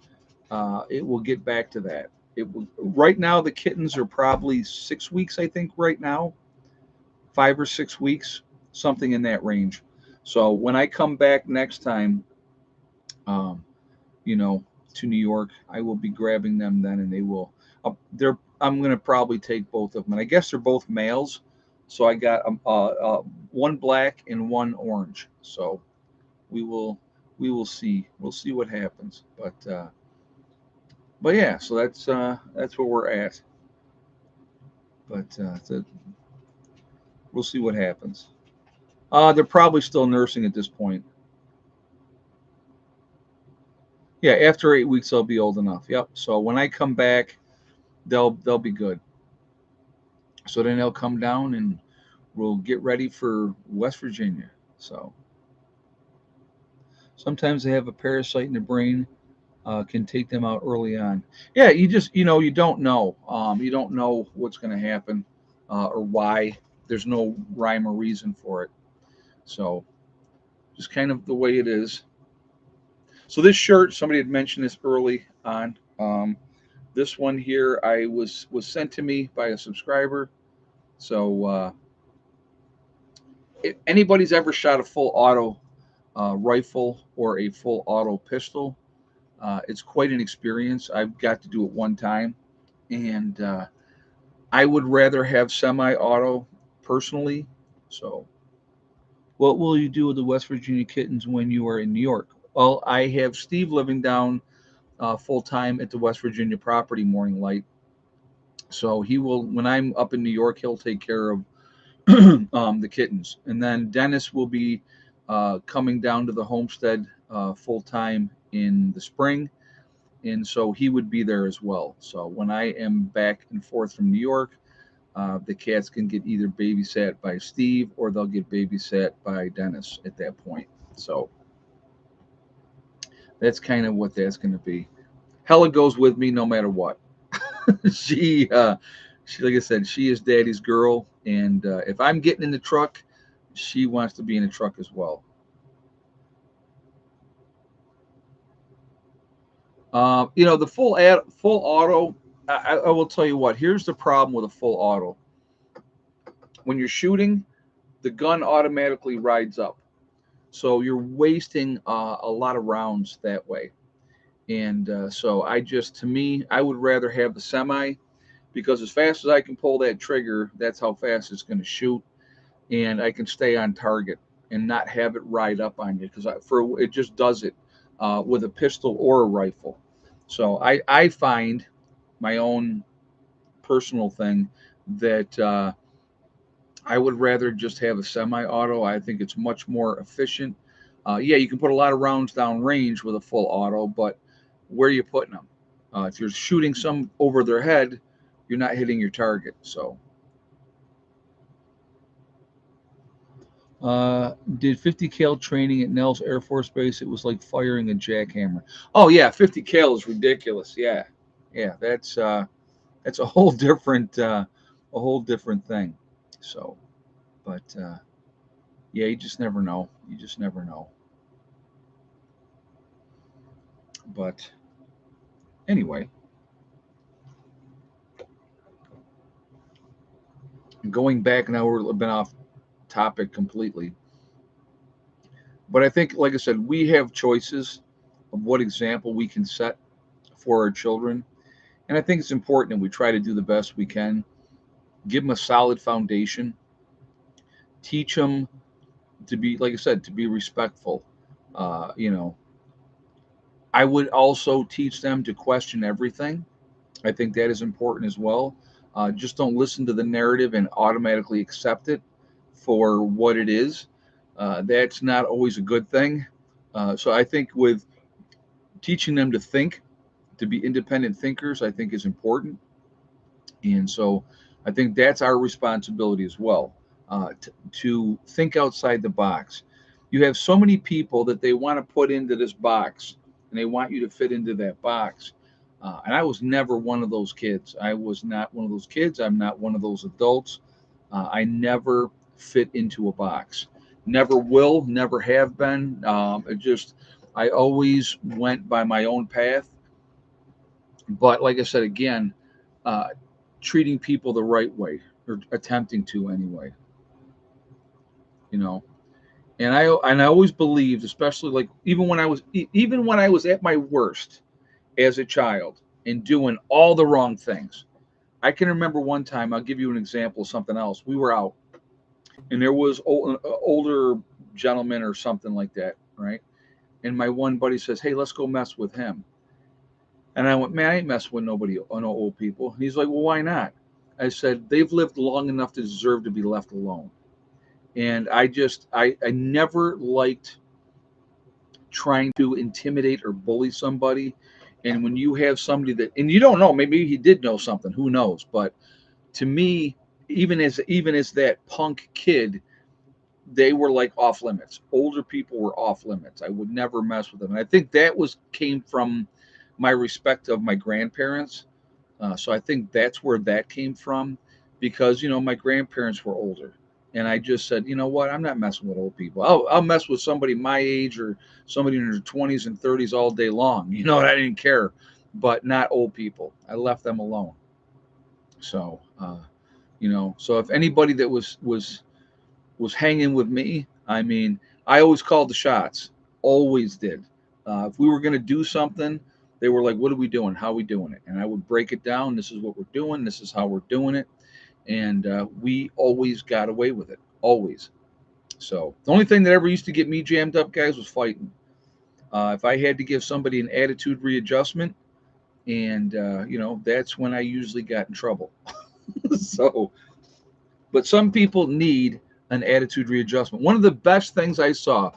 it will get back to that. It will. Right now, the kittens are probably 6 weeks. I think right now, 5 or 6 weeks, something in that range. So when I come back next time, um, you know, to New York, I will be grabbing them then, and they will. They're. I'm gonna probably take both of them, and I guess they're both males. So I got one black and one orange. So we will we will see. We'll see what happens. But yeah, so that's where we're at. But we'll see what happens. They're probably still nursing at this point. Yeah, after 8 weeks they'll be old enough. Yep. So when I come back, they'll be good. So then they'll come down and we'll get ready for West Virginia. So sometimes they have a parasite in the brain, can take them out early on. Yeah, you don't know. You don't know what's going to happen or why. There's no rhyme or reason for it. So just kind of the way it is. So this shirt, somebody had mentioned this early on. This one here, I was sent to me by a subscriber. So if anybody's ever shot a full auto rifle or a full auto pistol, it's quite an experience. I've got to do it one time, and I would rather have semi-auto personally. So, what will you do with the West Virginia kittens when you are in New York? Well, I have Steve living down full time at the West Virginia property, Morning Light. So he will, when I'm up in New York, he'll take care of the kittens, and then Dennis will be coming down to the homestead full time in the spring, and so he would be there as well. So when I am back and forth from New York, the cats can get either babysat by Steve or they'll get babysat by Dennis at that point. So that's kind of what that's going to be. Hella goes with me no matter what. She, like I said, she is Daddy's girl, and if I'm getting in the truck, she wants to be in the truck as well. The full auto. I will tell you what. Here's the problem with a full auto. When you're shooting, the gun automatically rides up, so you're wasting a lot of rounds that way. And so to me, I would rather have the semi because as fast as I can pull that trigger, that's how fast it's going to shoot, and I can stay on target and not have it ride up on you because for it just does it with a pistol or a rifle. So I find my own personal thing that I would rather just have a semi-auto. I think it's much more efficient. Yeah, you can put a lot of rounds down range with a full auto, but where are you putting them? If you're shooting some over their head, you're not hitting your target. So, did 50 cal training at Nels Air Force Base? It was like firing a jackhammer. Oh yeah, 50 cal is ridiculous. Yeah, yeah, that's a whole different thing. So, but yeah, you just never know. You just never know. But anyway, going back now, we've been off topic completely. But I think, like I said, we have choices of what example we can set for our children. And I think it's important that we try to do the best we can, give them a solid foundation, teach them to be, like I said, to be respectful. Uh, you know, I would also teach them to question everything. I think that is important as well. Just don't listen to the narrative and automatically accept it for what it is. That's not always a good thing. So I think with teaching them to think, to be independent thinkers, I think is important. And so I think that's our responsibility as well, to think outside the box. You have so many people that they want to put into this box and they want you to fit into that box. And I was never one of those kids. I was not one of those kids. I'm not one of those adults. I never fit into a box. Never will, never have been. I always went by my own path. But like I said, again, uh, treating people the right way or attempting to anyway, you know. And I always believed, especially like even when I was at my worst as a child and doing all the wrong things. I can remember one time. I'll give you an example of something else. We were out and there was older gentleman or something like that, right? And my one buddy says, "Hey, let's go mess with him." And I went, "Man, I ain't messing with nobody, no old people." And he's like, "Well, why not?" I said, "They've lived long enough to deserve to be left alone." And I never liked trying to intimidate or bully somebody. And when you have somebody that, and you don't know, maybe he did know something, who knows? But to me, even as that punk kid, they were like off limits. Older people were off limits. I would never mess with them. And I think that was came from my respect of my grandparents. So I think that's where that came from, because my grandparents were older, and I just said, you know what, I'm not messing with old people. I'll mess with somebody my age or somebody in their 20s and 30s all day long. I didn't care, but not old people. I left them alone. So So if anybody that was hanging with me, I mean, I always called the shots, always did. If we were going to do something, they were like, "What are we doing? How are we doing it?" And I would break it down. This is what we're doing. This is how we're doing it, and we always got away with it, always. So the only thing that ever used to get me jammed up, guys, was fighting. If I had to give somebody an attitude readjustment, and that's when I usually got in trouble. So, but some people need an attitude readjustment. One of the best things I saw,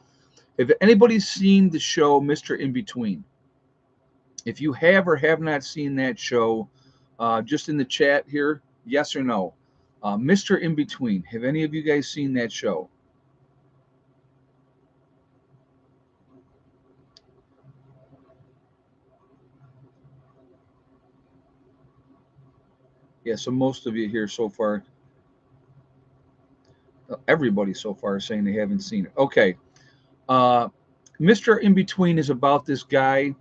if anybody's seen the show Mr. In Between, if you have or have not seen that show, just in the chat here, yes or no. Mr. In Between, have any of you guys seen that show? Yeah, so most of you here so far, everybody so far is saying they haven't seen it. Okay. Uh, Mr. In Between is about this guy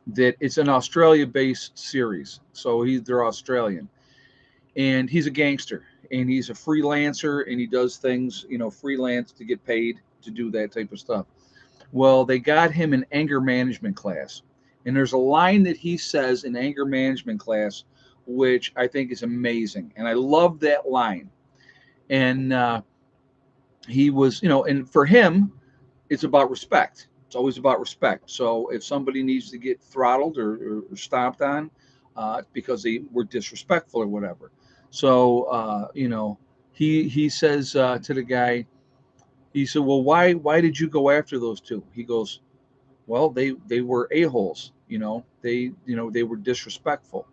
that it's an Australia based series. So they're Australian, and he's a gangster, and he's a freelancer, and he does things, freelance to get paid to do that type of stuff. Well, they got him an anger management class. And there's a line that he says in anger management class, which I think is amazing. And I love that line. And he was, and for him, it's about respect. It's always about respect. So if somebody needs to get throttled or stomped on because they were disrespectful or whatever. So, he says to the guy, he said, "Well, why did you go after those two?" He goes, "Well, they were a-holes, they were disrespectful."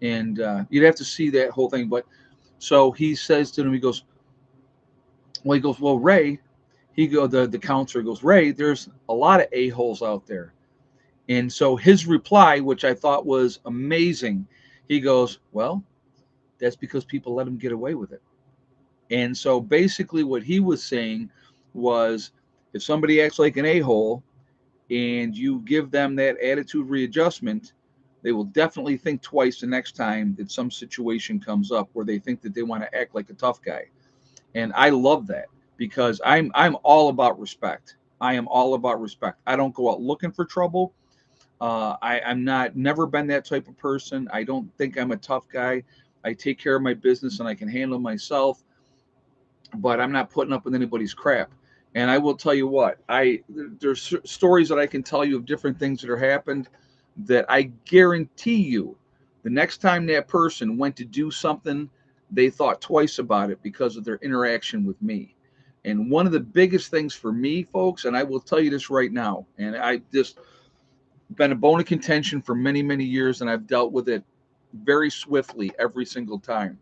And you'd have to see that whole thing. But so he says to him, well, Ray, the counselor goes, "Ray, there's a lot of a-holes out there." And so his reply, which I thought was amazing, he goes, "Well, that's because people let him get away with it." And so basically what he was saying was, if somebody acts like an a-hole and you give them that attitude readjustment, they will definitely think twice the next time that some situation comes up where they think that they want to act like a tough guy. And I love that because I'm all about respect. I am all about respect. I don't go out looking for trouble. I'm not never been that type of person. I don't think I'm a tough guy. I take care of my business and I can handle myself, but I'm not putting up with anybody's crap. And I will tell you what, there's stories that I can tell you of different things that are happened that I guarantee you, the next time that person went to do something, they thought twice about it because of their interaction with me. And one of the biggest things for me, folks, and I will tell you this right now, and I just been a bone of contention for many, many years, and I've dealt with it very swiftly every single time.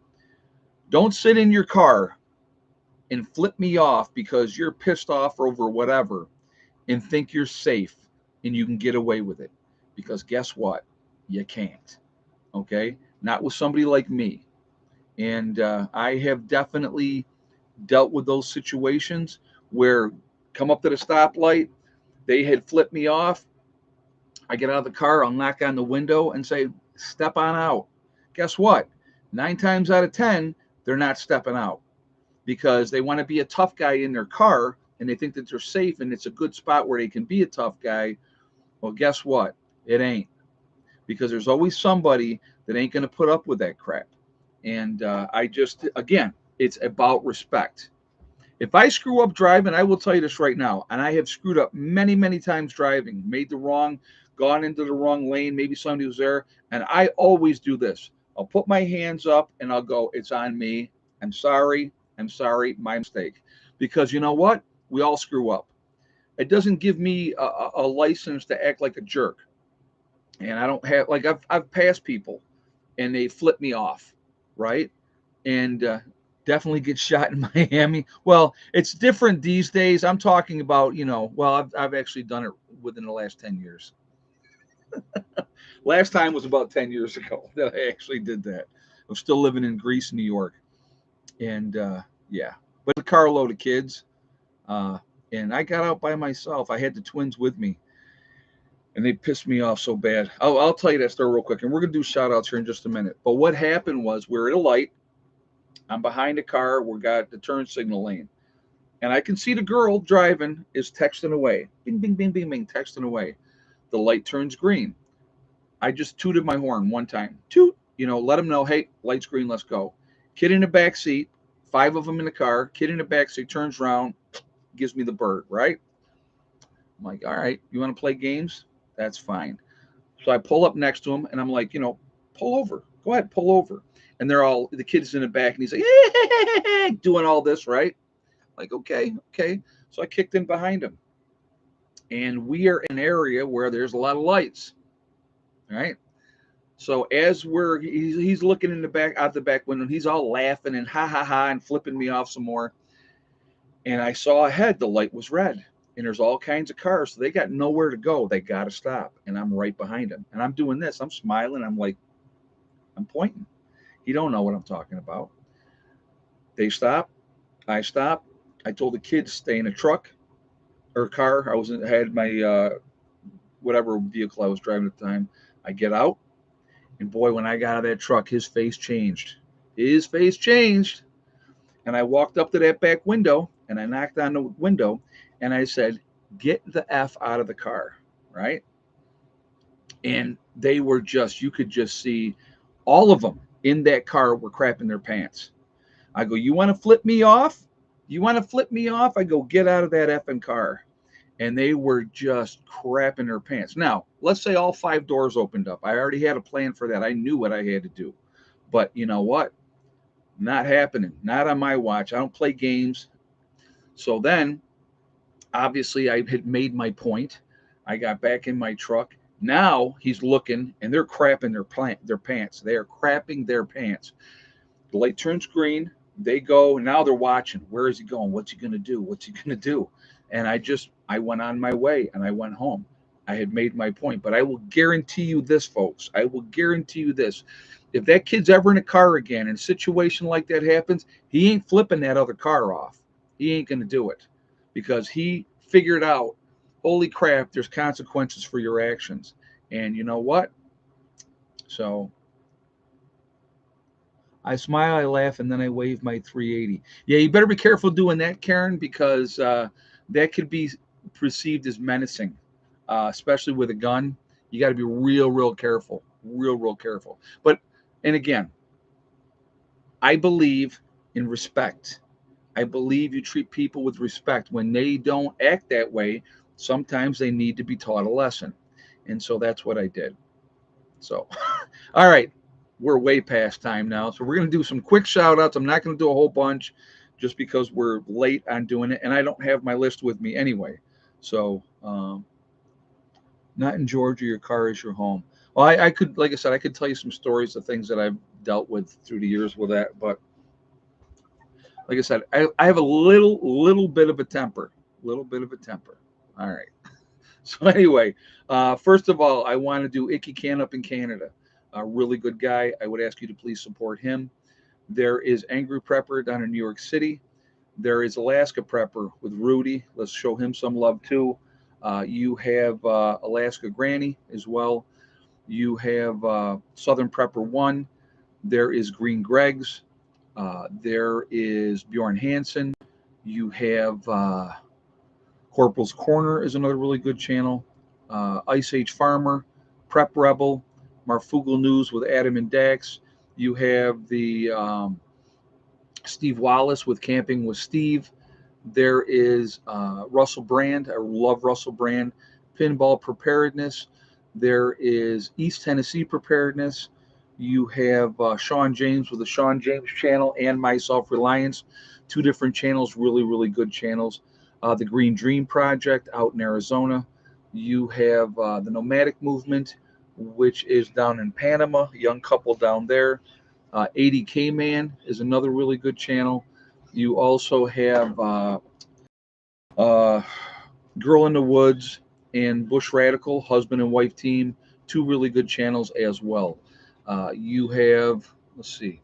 Don't sit in your car and flip me off because you're pissed off over whatever and think you're safe and you can get away with it. Because guess what? You can't. Okay? Not with somebody like me. And I have definitely dealt with those situations where come up to the stoplight, they had flipped me off. I get out of the car, I'll knock on the window and say, "Step on out." Guess what? 9 times out of 10, they're not stepping out because they want to be a tough guy in their car and they think that they're safe and it's a good spot where they can be a tough guy. Well, guess what? It ain't, because there's always somebody that ain't going to put up with that crap. And again, it's about respect. If I screw up driving, I will tell you this right now, and I have screwed up many, many times driving, gone into the wrong lane, maybe somebody was there, and I always do this. I'll put my hands up and I'll go, "It's on me. I'm sorry. I'm sorry. My mistake." Because you know what? We all screw up. It doesn't give me a license to act like a jerk. And I don't have, like, I've passed people and they flip me off, right? And definitely get shot in Miami. Well, it's different these days. I'm talking about, well, I've actually done it within the last 10 years. Last time was about 10 years ago that I actually did that. I'm still living in Greece, New York. And yeah, but a carload of kids. Uh, and I got out by myself. I had the twins with me and they pissed me off so bad. I'll tell you that story real quick. And we're going to do shout outs here in just a minute. But what happened was we were at a light I'm behind a car. We got the turn signal lane. And I can see the girl driving is texting away. Bing, bing, bing, bing, bing, texting away. The light turns green. I just tooted my horn one time. Toot, let them know, hey, light's green, let's go. Kid in the back seat, 5 of them in the car. Kid in the back seat turns around, gives me the bird, right? I'm like, all right, you want to play games? That's fine. So I pull up next to him and I'm like, pull over. Go ahead, pull over. And the kids in the back and he's like, doing all this, right? Like, okay, okay. So I kicked in behind him. And we are in an area where there's a lot of lights, right? So as he's looking in the back, out the back window, and he's all laughing and ha ha ha and flipping me off some more. And I saw ahead, the light was red. And there's all kinds of cars. So they got nowhere to go. They got to stop. And I'm right behind him. And I'm doing this. I'm smiling. I'm like, I'm pointing. He don't know what I'm talking about. They stop. I stop. I told the kids stay in a truck or car. I had my whatever vehicle I was driving at the time. I get out, and boy, when I got out of that truck, his face changed. His face changed, and I walked up to that back window and I knocked on the window, and I said, "Get the f out of the car!" Right? And they were you could just see all of them in that car were crapping their pants. I go, "You want to flip me off? You want to flip me off?" I go, "Get out of that effing car." And they were just crapping their pants. Now, let's say all 5 doors opened up. I already had a plan for that. I knew what I had to do. But you know what? Not happening. Not on my watch. I don't play games. So then, obviously, I had made my point. I got back in my truck. Now he's looking, and they're crapping their pants. They are crapping their pants. The light turns green. They go, and now they're watching. Where is he going? What's he going to do? What's he going to do? And I went on my way and I went home. I had made my point. But I will guarantee you this, folks. I will guarantee you this. If that kid's ever in a car again and a situation like that happens, he ain't flipping that other car off. He ain't going to do it because he figured out, holy crap, there's consequences for your actions. And you know what? So I smile, I laugh, and then I wave my 380. Yeah, you better be careful doing that, Karen, because that could be perceived as menacing, especially with a gun. You got to be real, real careful, real, real careful. But, and again, I believe in respect. I believe you treat people with respect. When they don't act that way, sometimes they need to be taught a lesson. And so that's what I did. So, all right, we're way past time now. So we're going to do some quick shout outs. I'm not going to do a whole bunch just because we're late on doing it. And I don't have my list with me anyway. So, not in Georgia, your car is your home. Well, I could, like I said, I could tell you some stories of things that I've dealt with through the years with that. But like I said, I have a little bit of a temper. Little bit of a temper. All right. So anyway, first of all, I want to do Icky Can up in Canada. A really good guy. I would ask you to please support him. There is Angry Prepper down in New York City. There is Alaska Prepper with Rudy. Let's show him some love too. You have Alaska Granny as well. You have Southern Prepper 1. There is Green Greg's. There is Bjorn Hansen. You have Corporal's Corner is another really good channel. Ice Age Farmer, Prep Rebel, Marfugal News with Adam and Dax. You have the Steve Wallace with Camping with Steve. There is Russell Brand. I love Russell Brand. Pinball Preparedness. There is East Tennessee Preparedness. You have Sean James with the Sean James channel and My Self Reliance. 2 different channels, really, really good channels. The Green Dream Project out in Arizona. You have the Nomadic Movement, which is down in Panama, a young couple down there. 80K Man is another really good channel. You also have Girl in the Woods and Bush Radical, husband and wife team, 2 really good channels as well. You have, let's see,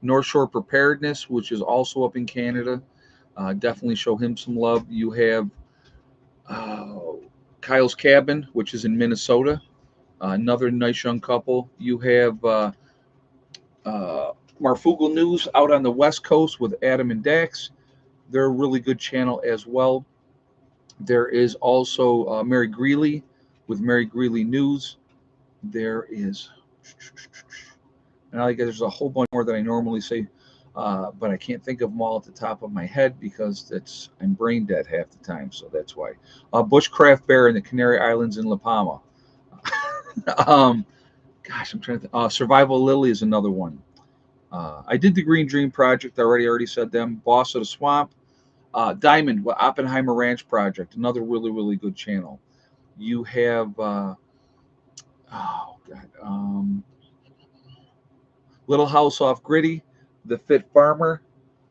North Shore Preparedness, which is also up in Canada. Definitely show him some love. You have Kyle's Cabin, which is in Minnesota. Another nice young couple. You have Marfugal News out on the West Coast with Adam and Dax. They're a really good channel as well. There is also Mary Greeley with Mary Greeley News. There is, and I guess there's a whole bunch more that I normally say, but I can't think of them all at the top of my head because I'm brain dead half the time, so that's why. Bushcraft Bear in the Canary Islands in La Palma. Gosh, I'm trying to think. Survival Lily is another one. I did the Green Dream Project. I already said them. Boss of the Swamp. Diamond, Oppenheimer Ranch Project, another really, really good channel. You have, Little House Off Gritty, The Fit Farmer,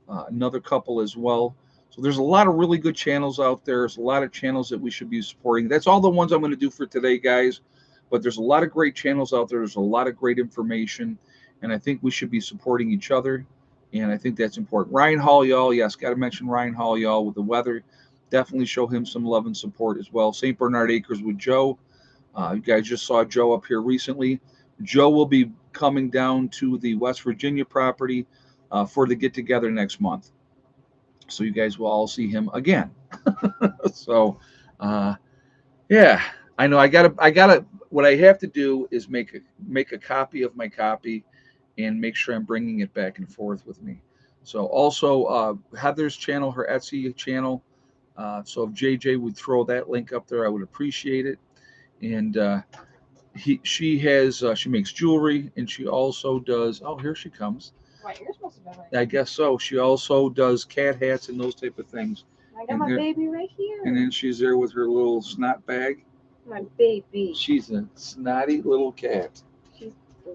another couple as well. So there's a lot of really good channels out there. There's a lot of channels that we should be supporting. That's all the ones I'm going to do for today, guys. But there's a lot of great channels out there. There's a lot of great information. And I think we should be supporting each other. And I think that's important. Ryan Hall, y'all. Yes, got to mention Ryan Hall, y'all, with the weather. Definitely show him some love and support as well. St. Bernard Acres with Joe. You guys just saw Joe up here recently. Joe will be coming down to the West Virginia property for the get-together next month. So you guys will all see him again. So, yeah, I know I gotta. What I have to do is make a copy of my copy and make sure I'm bringing it back and forth with me. So also Heather's channel, her Etsy channel. So if JJ would throw that link up there, I would appreciate it. And she makes jewelry, and she also does. Oh, here she comes. Right, you're supposed to be right. I guess so. She also does cat hats and those type of things. I got my baby right here. And then she's there with her little snot bag. My baby. She's a snotty little cat. She's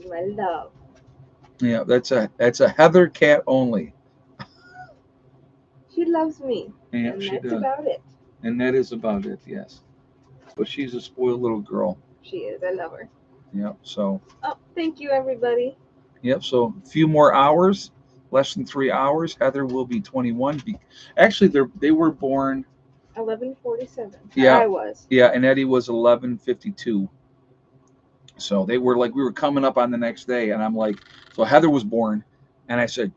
my love. Yeah, that's a Heather cat only. She loves me. Yeah, and she that's does. about it. And that is about it, yes. But she's a spoiled little girl. She is. I love her. Yep. So. Oh, thank you, everybody. Yep. So a few more hours, less than 3 hours. Heather will be 21. Actually, they were born 11:47. Yeah. I was. Yeah, and Eddie was 11:52. So we were coming up on the next day, and I'm like, so Heather was born, and I said,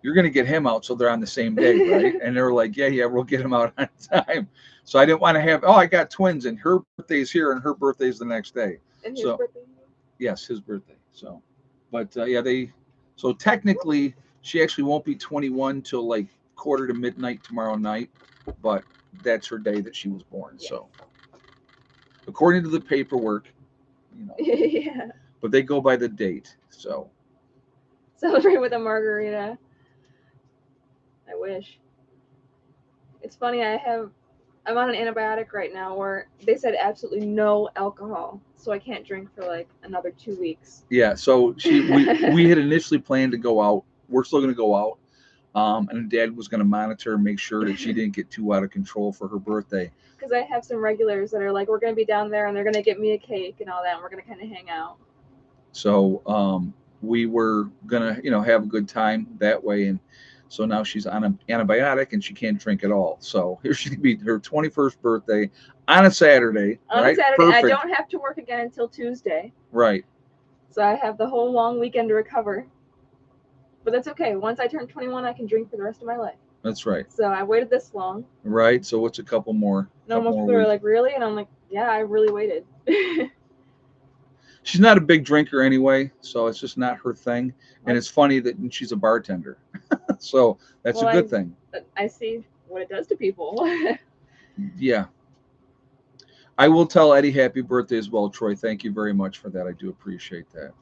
you're going to get him out so they're on the same day, right? And they were like, yeah, we'll get him out on time. So I didn't want to have, I got twins, and her birthday's here, and her birthday's the next day. And his birthday? Yes, his birthday. So, but so technically, she actually won't be 21 till like quarter to midnight tomorrow night, but that's her day that she was born. Yes. So, according to the paperwork, Yeah. But they go by the date. So, celebrate with a margarita. I wish. It's funny. I'm on an antibiotic right now where they said absolutely no alcohol, so I can't drink for like another 2 weeks. Yeah. So we had initially planned to go out. We're still going to go out. And Dad was going to monitor and make sure that she didn't get too out of control for her birthday. Because I have some regulars that are like, we're going to be down there and they're going to get me a cake and all that, and we're going to kind of hang out. So we were going to, have a good time that way. And so now she's on an antibiotic and she can't drink at all. So here she's going to be her 21st birthday on a Saturday. On right? a Saturday. Perfect. I don't have to work again until Tuesday. Right. So I have the whole long weekend to recover. But that's okay. Once I turn 21, I can drink for the rest of my life. That's right. So I waited this long. Right. So what's a couple more? No, most people are like, really? And I'm like, yeah, I really waited. She's not a big drinker anyway, so it's just not her thing. And it's funny that she's a bartender. So that's a good thing. I see what it does to people. Yeah. I will tell Eddie happy birthday as well, Troy. Thank you very much for that. I do appreciate that.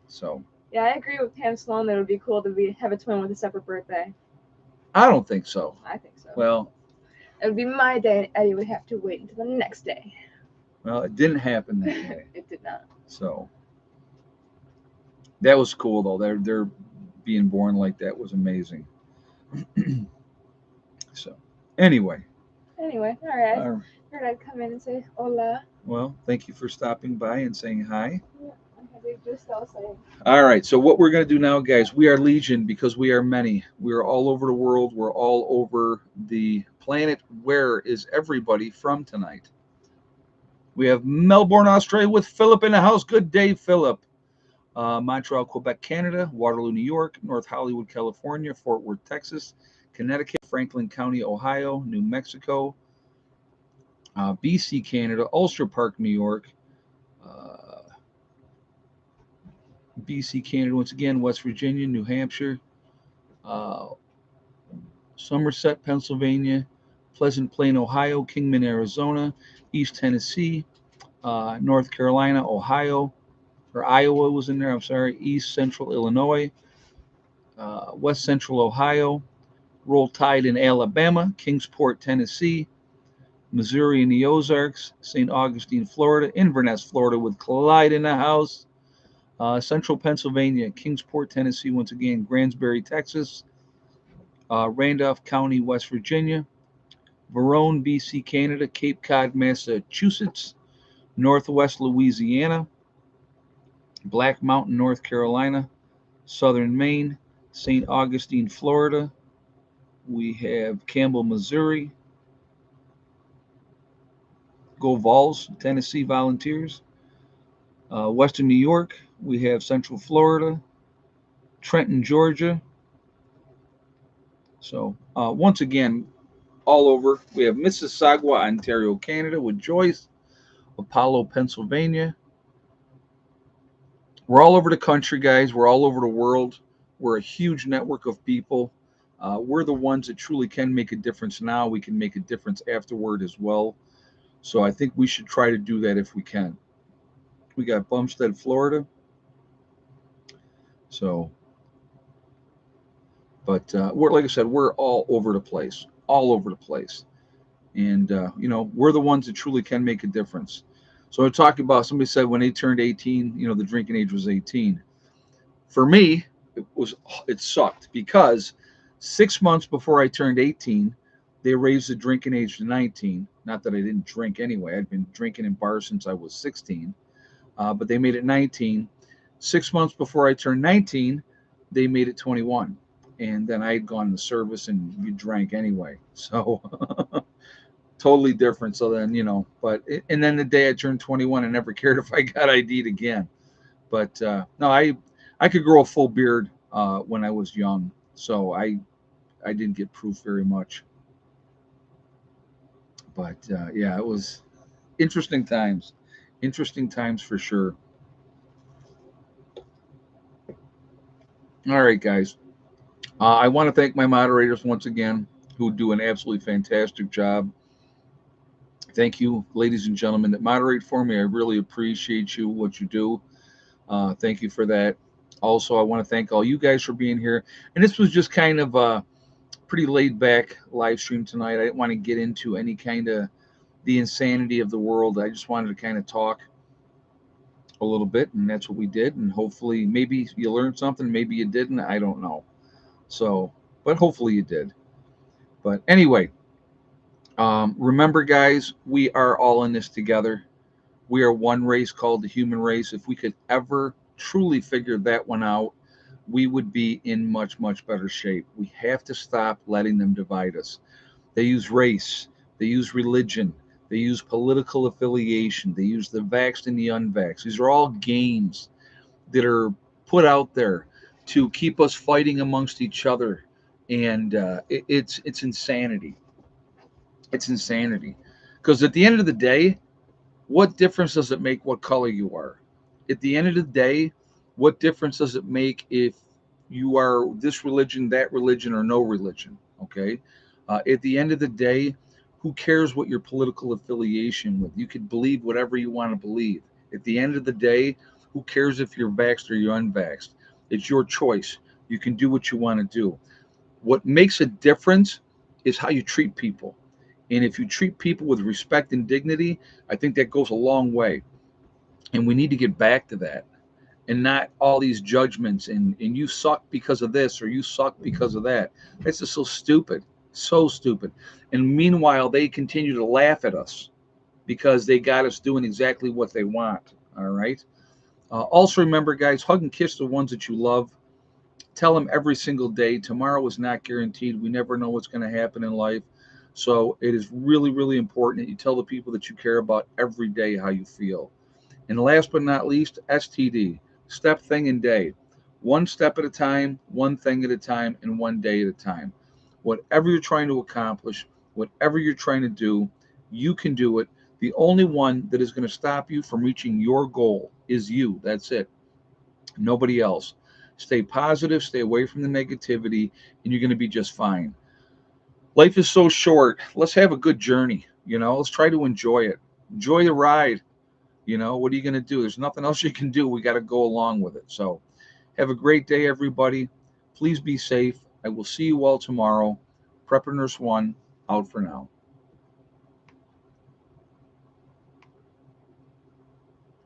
So. Yeah, I agree with Pam Sloan that it would be cool to have a twin with a separate birthday. I don't think so. I think so. Well, it would be my day, and Eddie would have to wait until the next day. Well, it didn't happen that way. It did not. So that was cool, though. They're being born like that was amazing. So anyway. All right. Here I'd come in and say hola. Well, thank you for stopping by and saying hi. Yeah. Just all right, so what we're going to do now, guys, we are Legion because we are many. We are all over the world. We're all over the planet. Where is everybody from tonight? We have Melbourne, Australia with Philip in the house. Good day, Philip. Montreal, Quebec, Canada, Waterloo, New York, North Hollywood, California, Fort Worth, Texas, Connecticut, Franklin County, Ohio, New Mexico, BC, Canada, Ulster Park, New York, uh, BC, Canada, once again, West Virginia, New Hampshire, uh, Somerset, Pennsylvania, Pleasant Plain, Ohio, Kingman, Arizona, East Tennessee, North Carolina, Ohio, or Iowa was in there, I'm sorry, East Central Illinois, West Central Ohio, Roll Tide in Alabama, Kingsport, Tennessee, Missouri in the Ozarks, St. Augustine, Florida, Inverness, Florida, with Clyde in the house, Central Pennsylvania, Kingsport, Tennessee, once again, Granbury, Texas, Randolph County, West Virginia, Verone, BC, Canada, Cape Cod, Massachusetts, Northwest Louisiana, Black Mountain, North Carolina, Southern Maine, St. Augustine, Florida. We have Campbell, Missouri, Go Vols, Tennessee Volunteers, Western New York. We have Central Florida, Trenton, Georgia. So once again, all over. We have Mississauga, Ontario, Canada, with Joyce, Apollo, Pennsylvania. We're all over the country, guys. We're all over the world. We're a huge network of people. We're the ones that truly can make a difference now. We can make a difference afterward as well. So I think we should try to do that if we can. We got Bumstead, Florida. So, but we're like I said, we're all over the place, all over the place, and we're the ones that truly can make a difference. So I'm talking about somebody said when they turned 18, the drinking age was 18. For me, it sucked because 6 months before I turned 18, they raised the drinking age to 19. Not that I didn't drink anyway; I'd been drinking in bars since I was 16, but they made it 19. 6 months before I turned 19, they made it 21, and then I had gone to service and you drank anyway. So totally different. So then but and then the day I turned 21, I never cared if I got ID'd again. But no, I could grow a full beard when I was young, so I didn't get proof very much. But yeah, it was interesting times, interesting times for sure. All right, guys. I want to thank my moderators once again, who do an absolutely fantastic job. Thank you, ladies and gentlemen, that moderate for me. I really appreciate you, what you do. Thank you for that. Also, I want to thank all you guys for being here. And this was just kind of a pretty laid back live stream tonight. I didn't want to get into any kind of the insanity of the world. I just wanted to kind of talk a little bit, and that's what we did. And hopefully, maybe you learned something, maybe you didn't. I don't know. So, but hopefully you did. But anyway, remember, guys, we are all in this together. We are one race called the human race. If we could ever truly figure that one out, we would be in much, much better shape. We have to stop letting them divide us. They use race, they use religion, they use political affiliation, they use the vaxxed and the unvaxxed. These are all games that are put out there to keep us fighting amongst each other, and it's insanity. It's insanity, because at the end of the day, what difference does it make what color you are? At the end of the day, what difference does it make if you are this religion, that religion, or no religion? Okay. At the end of the day, who cares what your political affiliation with? You could believe whatever you want to believe. At the end of the day, who cares if you're vaxxed or you're unvaxxed? It's your choice. You can do what you want to do. What makes a difference is how you treat people. And if you treat people with respect and dignity, I think that goes a long way. And we need to get back to that, and not all these judgments and you suck because of this or you suck because of that. That's just so stupid. So stupid. And meanwhile, they continue to laugh at us because they got us doing exactly what they want. All right. Also, remember, guys, hug and kiss the ones that you love. Tell them every single day tomorrow is not guaranteed. We never know what's going to happen in life. So it is really, really important that you tell the people that you care about every day how you feel. And last but not least, STD. step, thing, and day. One step at a time, one thing at a time, and one day at a time. Whatever you're trying to accomplish, whatever you're trying to do, you can do it. The only one that is going to stop you from reaching your goal is you. That's it. Nobody else. Stay positive, stay away from the negativity, and you're going to be just fine. Life is so short. Let's have a good journey. Let's try to enjoy it. Enjoy the ride. What are you going to do? There's nothing else you can do. We got to go along with it. So, have a great day, everybody. Please be safe. I will see you all tomorrow. Prepper Nurse One, out for now.